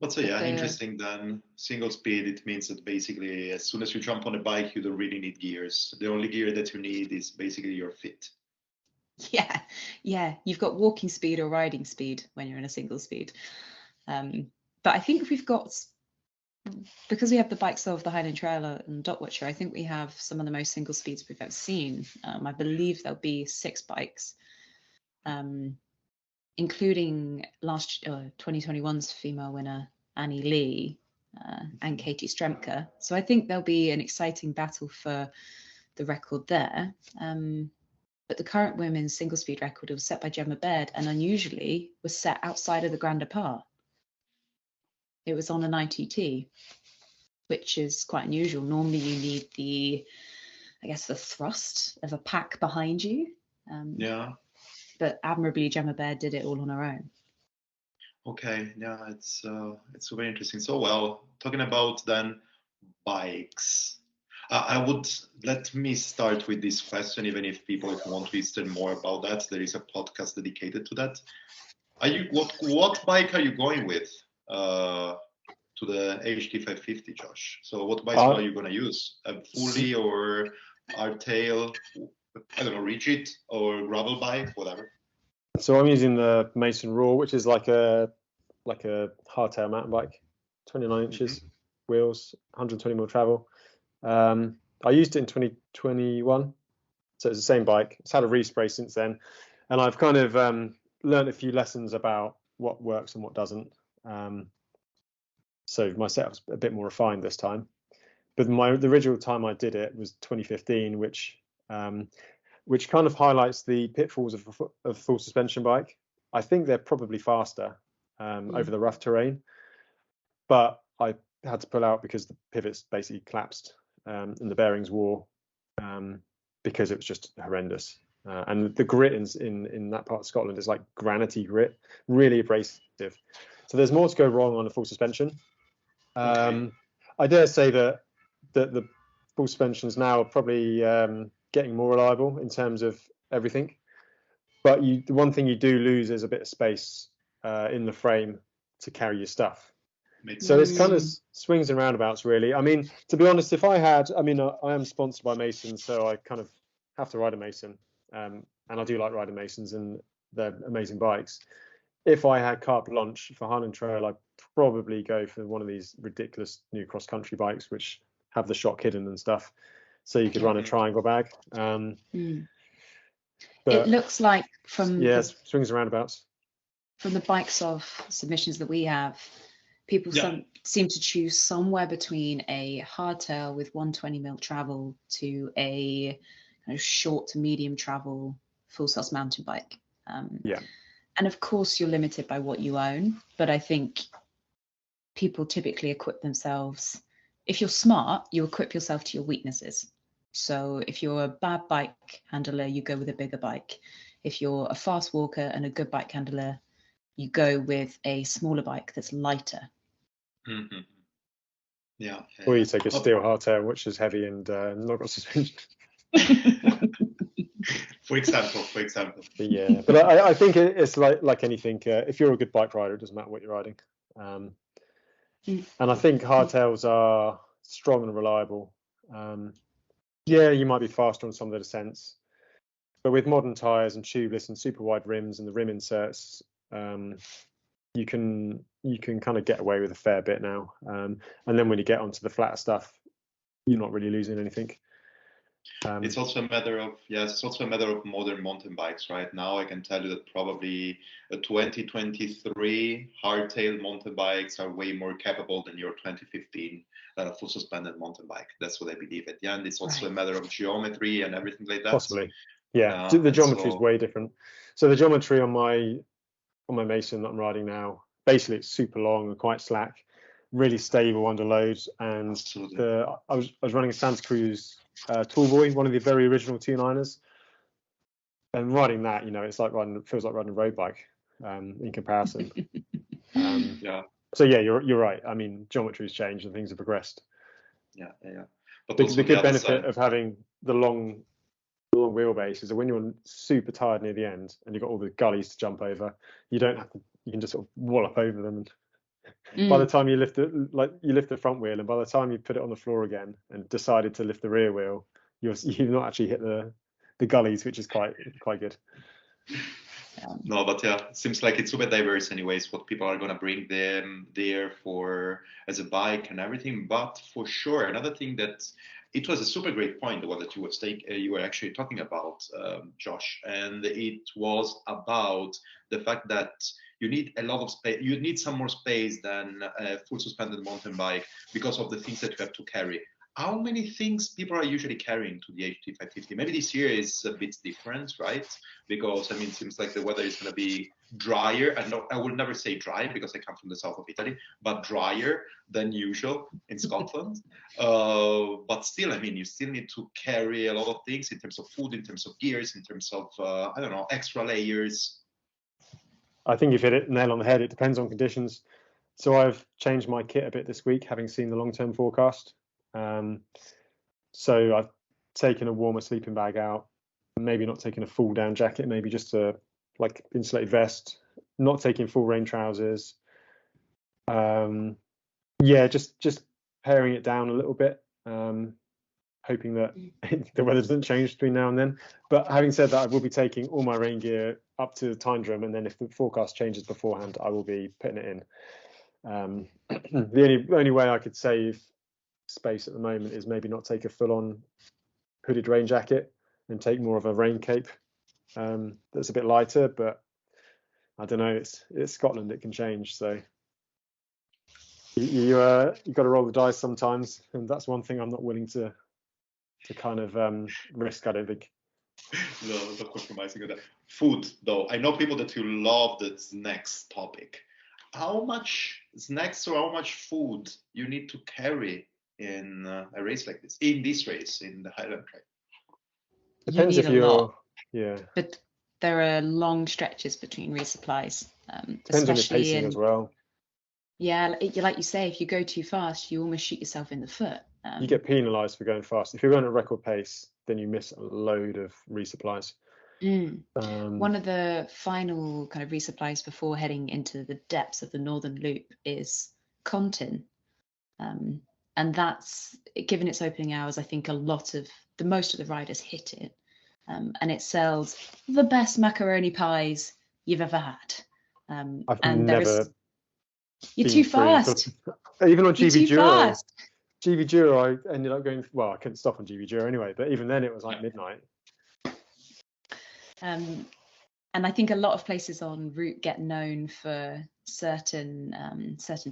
But so yeah, interesting then. Single speed, it means that basically as soon as you jump on a bike, you don't really need gears. The only gear that you need is basically your feet.
Yeah. You've got walking speed or riding speed when you're in a single speed. But I think we've got, because we have the bikes of the Highland Trail and Dot Watcher, I think we have some of the most single speeds we've ever seen. I believe there'll be 6 bikes, including 2021's female winner, Annie Lee, and Katie Stremke. So I think there'll be an exciting battle for the record there. But the current women's single speed record was set by Gemma Baird, and unusually was set outside of the Grand Depart. It was on a 90T, which is quite unusual. Normally you need the thrust of a pack behind you.
Yeah.
But admirably, Gemma Baird did it all on her own.
Okay, yeah, it's very interesting. So, well, talking about then bikes, let me start with this question, even if people want to listen more about that. There is a podcast dedicated to that. What bike are you going with to the HD 550, Josh? So what bikes are you going to use? Fully or hardtail? I don't know, rigid or gravel bike, whatever.
So I'm using the Mason Raw, which is like a hardtail mountain bike, 29 inches wheels, 120 mil travel. I used it in 2021, so it's the same bike. It's had a respray since then, and I've kind of learned a few lessons about what works and what doesn't. So my setup's a bit more refined this time. But the original time I did it was 2015, which kind of highlights the pitfalls of a full suspension bike. I think they're probably faster over the rough terrain, but I had to pull out because the pivots basically collapsed and the bearings wore because it was just horrendous. And the grit in that part of Scotland is like granity grit, really abrasive. So there's more to go wrong on a full suspension.
Okay.
I dare say that the full suspensions now are probably getting more reliable in terms of everything. But the one thing you do lose is a bit of space in the frame to carry your stuff. So it's kind of swings and roundabouts, really. I mean, to be honest, I am sponsored by Mason, so I kind of have to ride a Mason. And I do like riding Masons, and they're amazing bikes. If I had carte blanche for Highland Trail, I'd probably go for one of these ridiculous new cross-country bikes, which have the shock hidden and stuff. So you could run a triangle bag. But
it looks like from
swings and roundabouts.
From the bikes of submissions that we have, people seem to choose somewhere between a hardtail with 120 mil travel to a kind of short to medium travel full size mountain bike. And of course, you're limited by what you own, but I think people typically equip themselves. If you're smart, you equip yourself to your weaknesses. So if you're a bad bike handler, you go with a bigger bike. If you're a fast walker and a good bike handler, you go with a smaller bike that's lighter.
Mm-hmm. Yeah.
Or you take a steel hardtail, which is heavy and not got suspension.
For example.
Yeah, but I think it's like anything. If you're a good bike rider, it doesn't matter what you're riding. And I think hardtails are strong and reliable. You might be faster on some of the descents, but with modern tyres and tubeless and super wide rims and the rim inserts, you can kind of get away with a fair bit now. And then when you get onto the flatter stuff, you're not really losing anything.
It's also a matter of modern mountain bikes right now. I can tell you that probably a 2023 hardtail mountain bikes are way more capable than your 2015 full suspended mountain bike. That's what I believe at the end. It's also a matter of geometry and everything like that.
Possibly, the geometry is way different. So the geometry on my Mason that I'm riding now, basically it's super long and quite slack, really stable under load. And I was running a Santa Cruz Tallboy, one of the very original 2.9ers, and riding that, it's feels like riding a road bike. in comparison.
Yeah.
So yeah, you're right. I mean, geometry's changed and things have progressed.
Yeah. But
The
also
good
the other
benefit
side.
of having the long wheelbase is that when you're super tired near the end and you've got all the gullies to jump over, you don't have to. You can just sort of wallop over them. And by the time you lift the front wheel, and by the time you put it on the floor again and decided to lift the rear wheel, you've not actually hit the gullies, which is quite good.
No, but yeah, it seems like it's super diverse anyways, what people are going to bring them there for as a bike and everything. But for sure, another thing that it was a super great point, the one that you were actually talking about, Josh, and it was about the fact that you need a lot of space. You need some more space than a full suspended mountain bike because of the things that you have to carry. How many things people are usually carrying to the HT 550? Maybe this year is a bit different, right? Because I mean, it seems like the weather is going to be drier. And I will never say dry because I come from the south of Italy, but drier than usual in Scotland. But still, I mean, you still need to carry a lot of things in terms of food, in terms of gears, in terms of I don't know, extra layers.
I think you've hit it nail on the head. It depends on conditions. So I've changed my kit a bit this week, having seen the long-term forecast. So I've taken a warmer sleeping bag out, maybe not taking a full down jacket, maybe just a like insulated vest, not taking full rain trousers. Yeah, just paring it down a little bit, hoping that the weather doesn't change between now and then. But having said that, I will be taking all my rain gear up to the Tyndrum, and then if the forecast changes beforehand, I will be putting it in. The only way I could save space at the moment is maybe not take a full-on hooded rain jacket and take more of a rain cape that's a bit lighter. But I don't know, it's Scotland, it can change. So you got to roll the dice sometimes, and that's one thing I'm not willing to kind of risk, I don't think.
No, not compromising on that. Food, though. I know people that you love this next topic. How much snacks or how much food you need to carry in a race like this, in this race, in the Highland track?
Depends
you need
if you're,
lot,
yeah.
But there are long stretches between resupplies.
Depends on your
especially
pacing as well.
Yeah, like you say, if you go too fast, you almost shoot yourself in the foot.
You get penalised for going fast. If you're going at record pace, then you miss a load of resupplies.
One of the final kind of resupplies before heading into the depths of the Northern Loop is Contin. And that's, given its opening hours, I think most of the riders hit it. And it sells the best macaroni pies you've ever had.
I've never.
You're too fast.
Even on
You're
GB
too
Duro.
fast.
GB Duro, I ended up going. Well, I couldn't stop on GB Duro anyway. But even then, it was like midnight.
And I think a lot of places en route get known for certain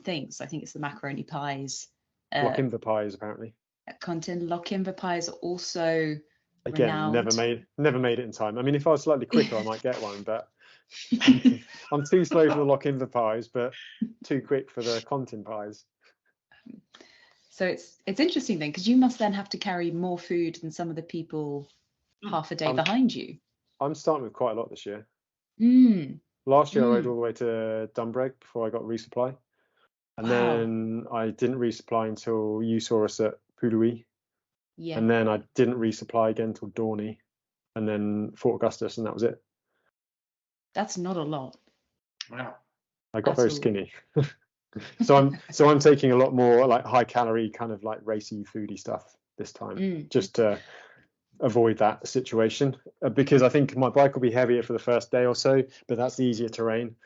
things. I think it's the macaroni pies.
Lock-in-the pies, apparently.
Contin Lock-in-the pies are also
again
renowned.
never made it in time. I mean, if I was slightly quicker, I might get one, but I'm too slow for the Lock-in-the pies, but too quick for the Contin pies.
So it's interesting then, because you must then have to carry more food than some of the people half a day behind you.
I'm starting with quite a lot this year.
Mm.
Last year I rode all the way to Dunbreg before I got resupply. And then I didn't resupply until you saw us at Poulouis.
Yeah.
And then I didn't resupply again until Dorney. And then Fort Augustus, and that was it.
That's not a lot.
Wow.
I got very skinny. So I'm taking a lot more like high calorie, kind of like racy, foodie stuff this time, just to avoid that situation, because I think my bike will be heavier for the first day or so, but that's the easier terrain.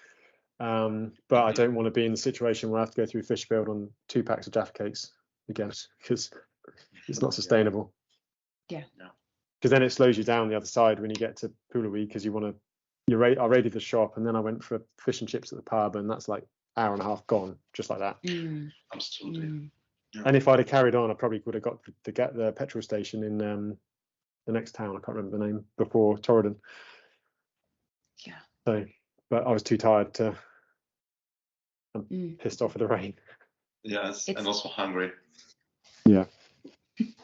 But I don't want to be in the situation where I have to go through Fishfield on 2 packs of Jaffa cakes again, because it's not sustainable.
Yeah.
Because then it slows you down the other side when you get to Poulouis, because you want to. I raided the shop, and then I went for fish and chips at the pub, and that's like hour and a half gone, just like that.
Absolutely. Yeah.
And if I'd have carried on, I probably would have got the petrol station in the next town. I can't remember the name, before Torridon.
Yeah.
So, but I was too tired to. I'm pissed off with the rain.
Yes, and also hungry.
Yeah.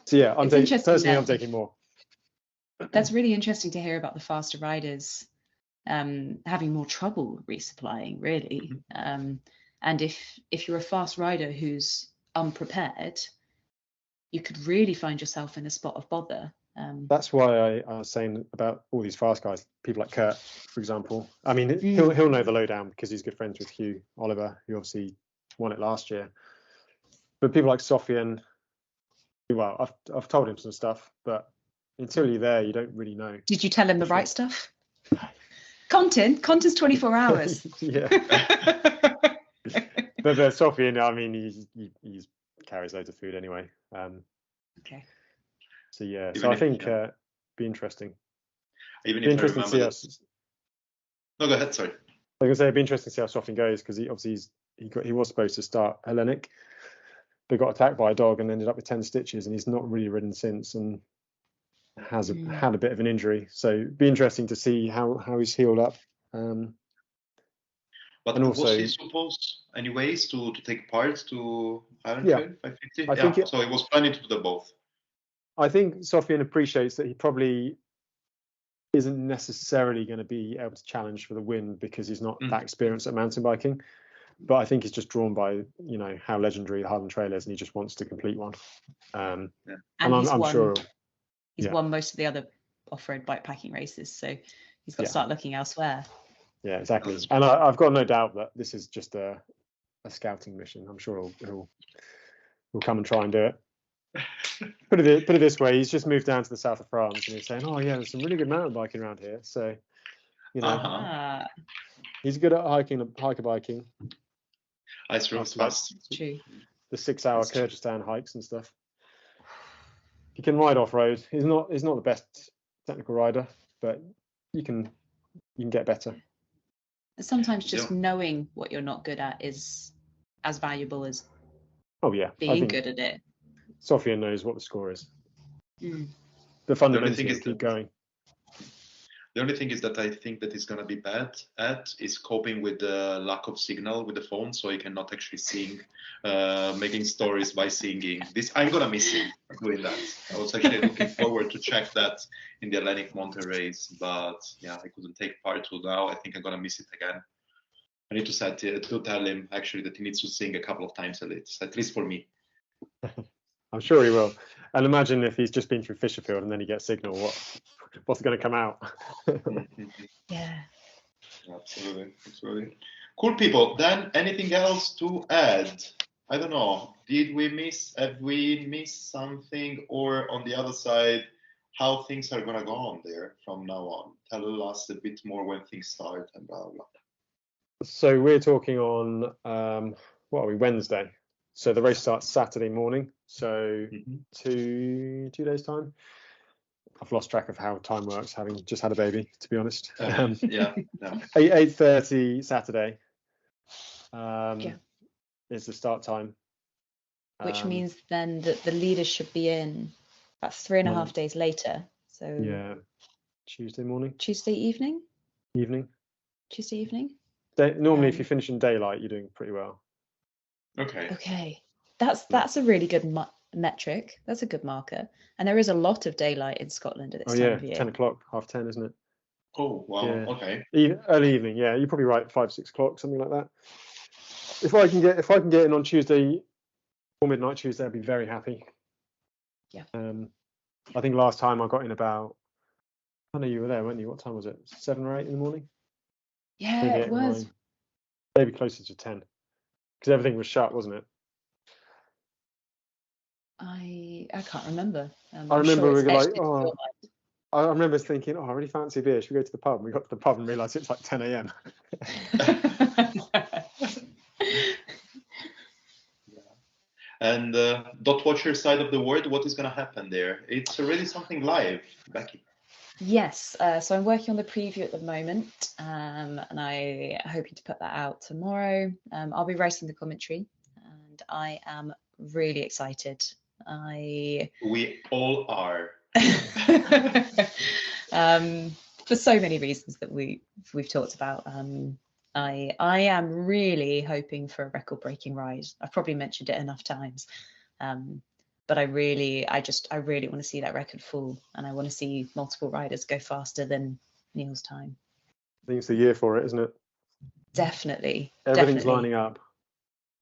So yeah, I'm taking more.
That's really interesting to hear about the faster riders. having more trouble resupplying, really. And if you're a fast rider who's unprepared, you could really find yourself in a spot of bother.
That's why I was saying about all these fast guys, people like Kurt, for example. I mean, he'll know the lowdown because he's good friends with Hugh Oliver, who obviously won it last year. But people like Sofian, well, I've told him some stuff, but until you're there, you don't really know.
Did you tell him the right stuff? Content's 24 hours.
Yeah. But Sofian, I mean, he carries loads of food anyway.
Okay.
So yeah, so I think be interesting.
Even
be
if
interesting
I
to see
remember
us.
No, go ahead. Sorry.
I was gonna say it'd be interesting to see how Sofian goes because he was supposed to start Hellenic, but got attacked by a dog and ended up with 10 stitches, and he's not really ridden since and has had a bit of an injury. So it'd be interesting to see how he's healed up.
But
and also,
was he supposed, anyways, to take part to Highland
Yeah.
Trail 550?
I think
so he was planning to do them both.
I think Sofian appreciates that he probably isn't necessarily going to be able to challenge for the win because he's not that experienced at mountain biking. But I think he's just drawn by, how legendary the Highland Trail is, and he just wants to complete one. And I'm sure
he's won most of the other off-road bikepacking races, so he's got to start looking elsewhere.
Yeah, exactly. And I've got no doubt that this is just a scouting mission. I'm sure he'll come and try and do it. Put it this way, he's just moved down to the south of France and he's saying, "Oh yeah, there's some really good mountain biking around here." So, he's good at hiker biking.
Ice roads fast.
True.
The 6-hour Kyrgyzstan hikes and stuff. He can ride off road. He's not the best technical rider, but you can get better.
Sometimes just knowing what you're not good at is as valuable as being good at it.
Sofian knows what the score is. The fundamental is keep going.
The only thing is that I think that he's going to be bad at is coping with the lack of signal with the phone, so he cannot actually sing, making stories by singing. I'm going to miss him doing that. I was actually looking forward to check that in the Atlantic Mountain race, but I couldn't take part. So now I think I'm going to miss it again. I need to tell him actually that he needs to sing a couple of times at least for me.
I'm sure he will. And imagine if he's just been through Fisherfield and then he gets signal, what's going to come out?
Yeah.
Absolutely. Cool, people. Then anything else to add? I don't know. Have we missed something? Or on the other side, how things are going to go on there from now on? Tell us a bit more when things start and blah, blah.
So we're talking on, Wednesday. So the race starts Saturday morning. So 2 days time. I've lost track of how time works, having just had a baby, to be honest. 8:30 Saturday is the start time.
Which means then that the leaders should be in about 3.5 days later. So
Tuesday morning.
Tuesday evening. Tuesday evening.
Normally, if you finish in daylight, you're doing pretty well.
Okay. That's a really good metric. That's a good marker. And there is a lot of daylight in Scotland at this time of year.
10 o'clock, 10:30, isn't it?
Oh, wow. Yeah. Okay.
Early evening, you're probably right, 5-6 o'clock, something like that. If I can get in on Tuesday or midnight Tuesday, I'd be very happy.
Yeah.
I think last time I got in about, I know you were there, weren't you? What time was it? 7 or 8 in the morning?
Yeah, maybe it was.
Maybe closer to 10, because everything was shut, wasn't it?
I can't remember.
I remember we were like, I remember thinking, I really fancy a beer. Should we go to the pub? And we got to the pub and realised it's like 10 a.m.
And Dot Watcher side of the world, what is going to happen there? It's already something live, Beccy.
Yes, so I'm working on the preview at the moment, and I'm hoping to put that out tomorrow. I'll be writing the commentary, and I am really excited.
We all are.
For so many reasons that we've talked about. I am really hoping for a record-breaking ride. I've probably mentioned it enough times, but I really want to see that record fall, and I want to see multiple riders go faster than Neil's time.
think it's the year for it, isn't it?
Definitely.
Everything's
definitely.
lining up.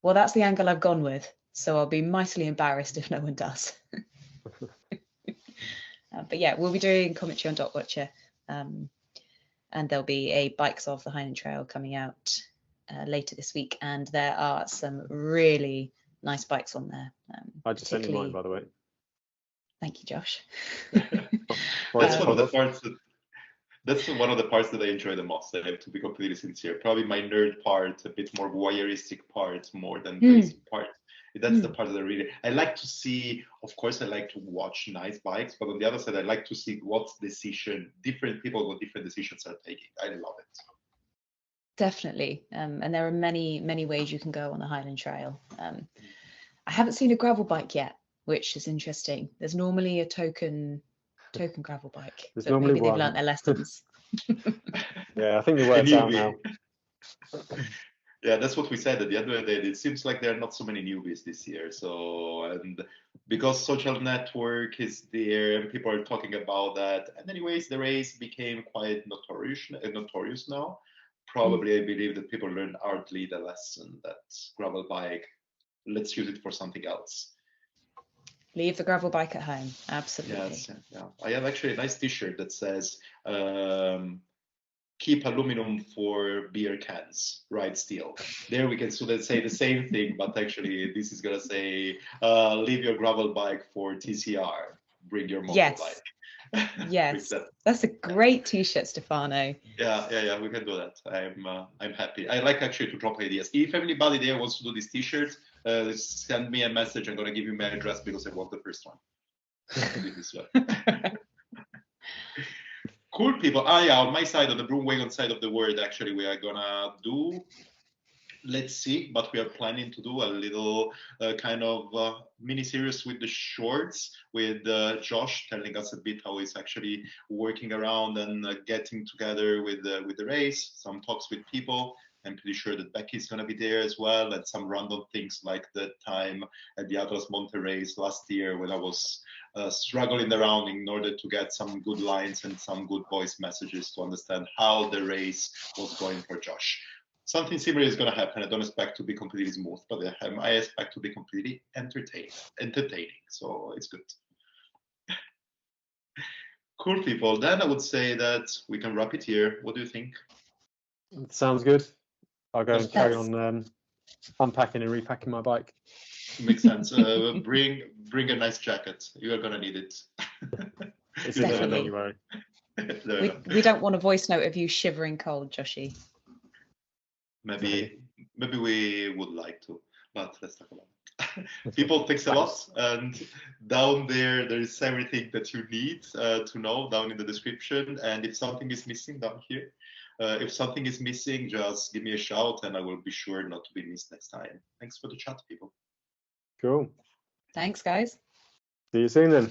Well, that's the angle I've gone with. So I'll be mightily embarrassed if no one does. But yeah, we'll be doing commentary on Dot Watcher. And there'll be a Bikes of the Highland Trail coming out later this week. And there are some really nice bikes on there.
I just sent you mine, by the way.
Thank you, Josh.
That's one of the parts that's one of the parts that I enjoy the most. I have to be completely sincere. Probably my nerd part, a bit more voyeuristic part, more than the racing part. That's the part that I like to see. Of course, I like to watch nice bikes, but on the other side, I like to see what different people, what different decisions are taking. I love it.
Definitely. And there are many ways you can go on the Highland Trail. I haven't seen a gravel bike yet, which is interesting. There's normally a token gravel bike.
There's
but
normally
maybe they've
one.
learnt their lessons.
Yeah, I think the word's out now.
Yeah, that's what we said at the end of the day. It seems like there are not so many newbies this year. So, and because social network is there and people are talking about that. And anyways, the race became quite notorious now. Probably I believe that people learned hardly the lesson that gravel bike, let's use it for something else.
Leave the gravel bike at home. Absolutely.
Yes, yeah. I have actually a nice t-shirt that says, keep aluminum for beer cans, ride steel. There we can sort of say the same thing, but actually this is going to say, leave your gravel bike for TCR, bring your motorbike.
Yes, that's a great t-shirt, Stefano.
Yeah, we can do that. I'm happy. I like actually to drop ideas. If anybody there wants to do this t-shirt, send me a message. I'm going to give you my address because I want the first one. This way. Cool, people. Yeah, on my side, on the BroomWagon side of the world, actually, we are gonna do, let's see, but we are planning to do a little kind of mini series with the shorts with Josh telling us a bit how he's actually working around and getting together with the race, some talks with people. I'm pretty sure that Beccy's going to be there as well, and some random things like the time at the Atlas Monte race last year when I was struggling around in order to get some good lines and some good voice messages to understand how the race was going for Josh. Something similar is going to happen. I don't expect to be completely smooth, but I expect to be completely entertaining. So it's good. Cool, people. Then I would say that we can wrap it here. What do you think?
Sounds good. I'll go and carry on unpacking and repacking my bike.
Makes sense. Bring a nice jacket. You are gonna need it.
It's definitely. Don't worry.
We don't want a voice note of you shivering cold, Joshy.
Maybe we would like to, but let's talk about it. People, thanks a lot. And down there is everything that you need to know down in the description. And if something is missing down here, just give me a shout and I will be sure not to be missed next time. Thanks for the chat, people.
Cool.
Thanks, guys.
See you soon then.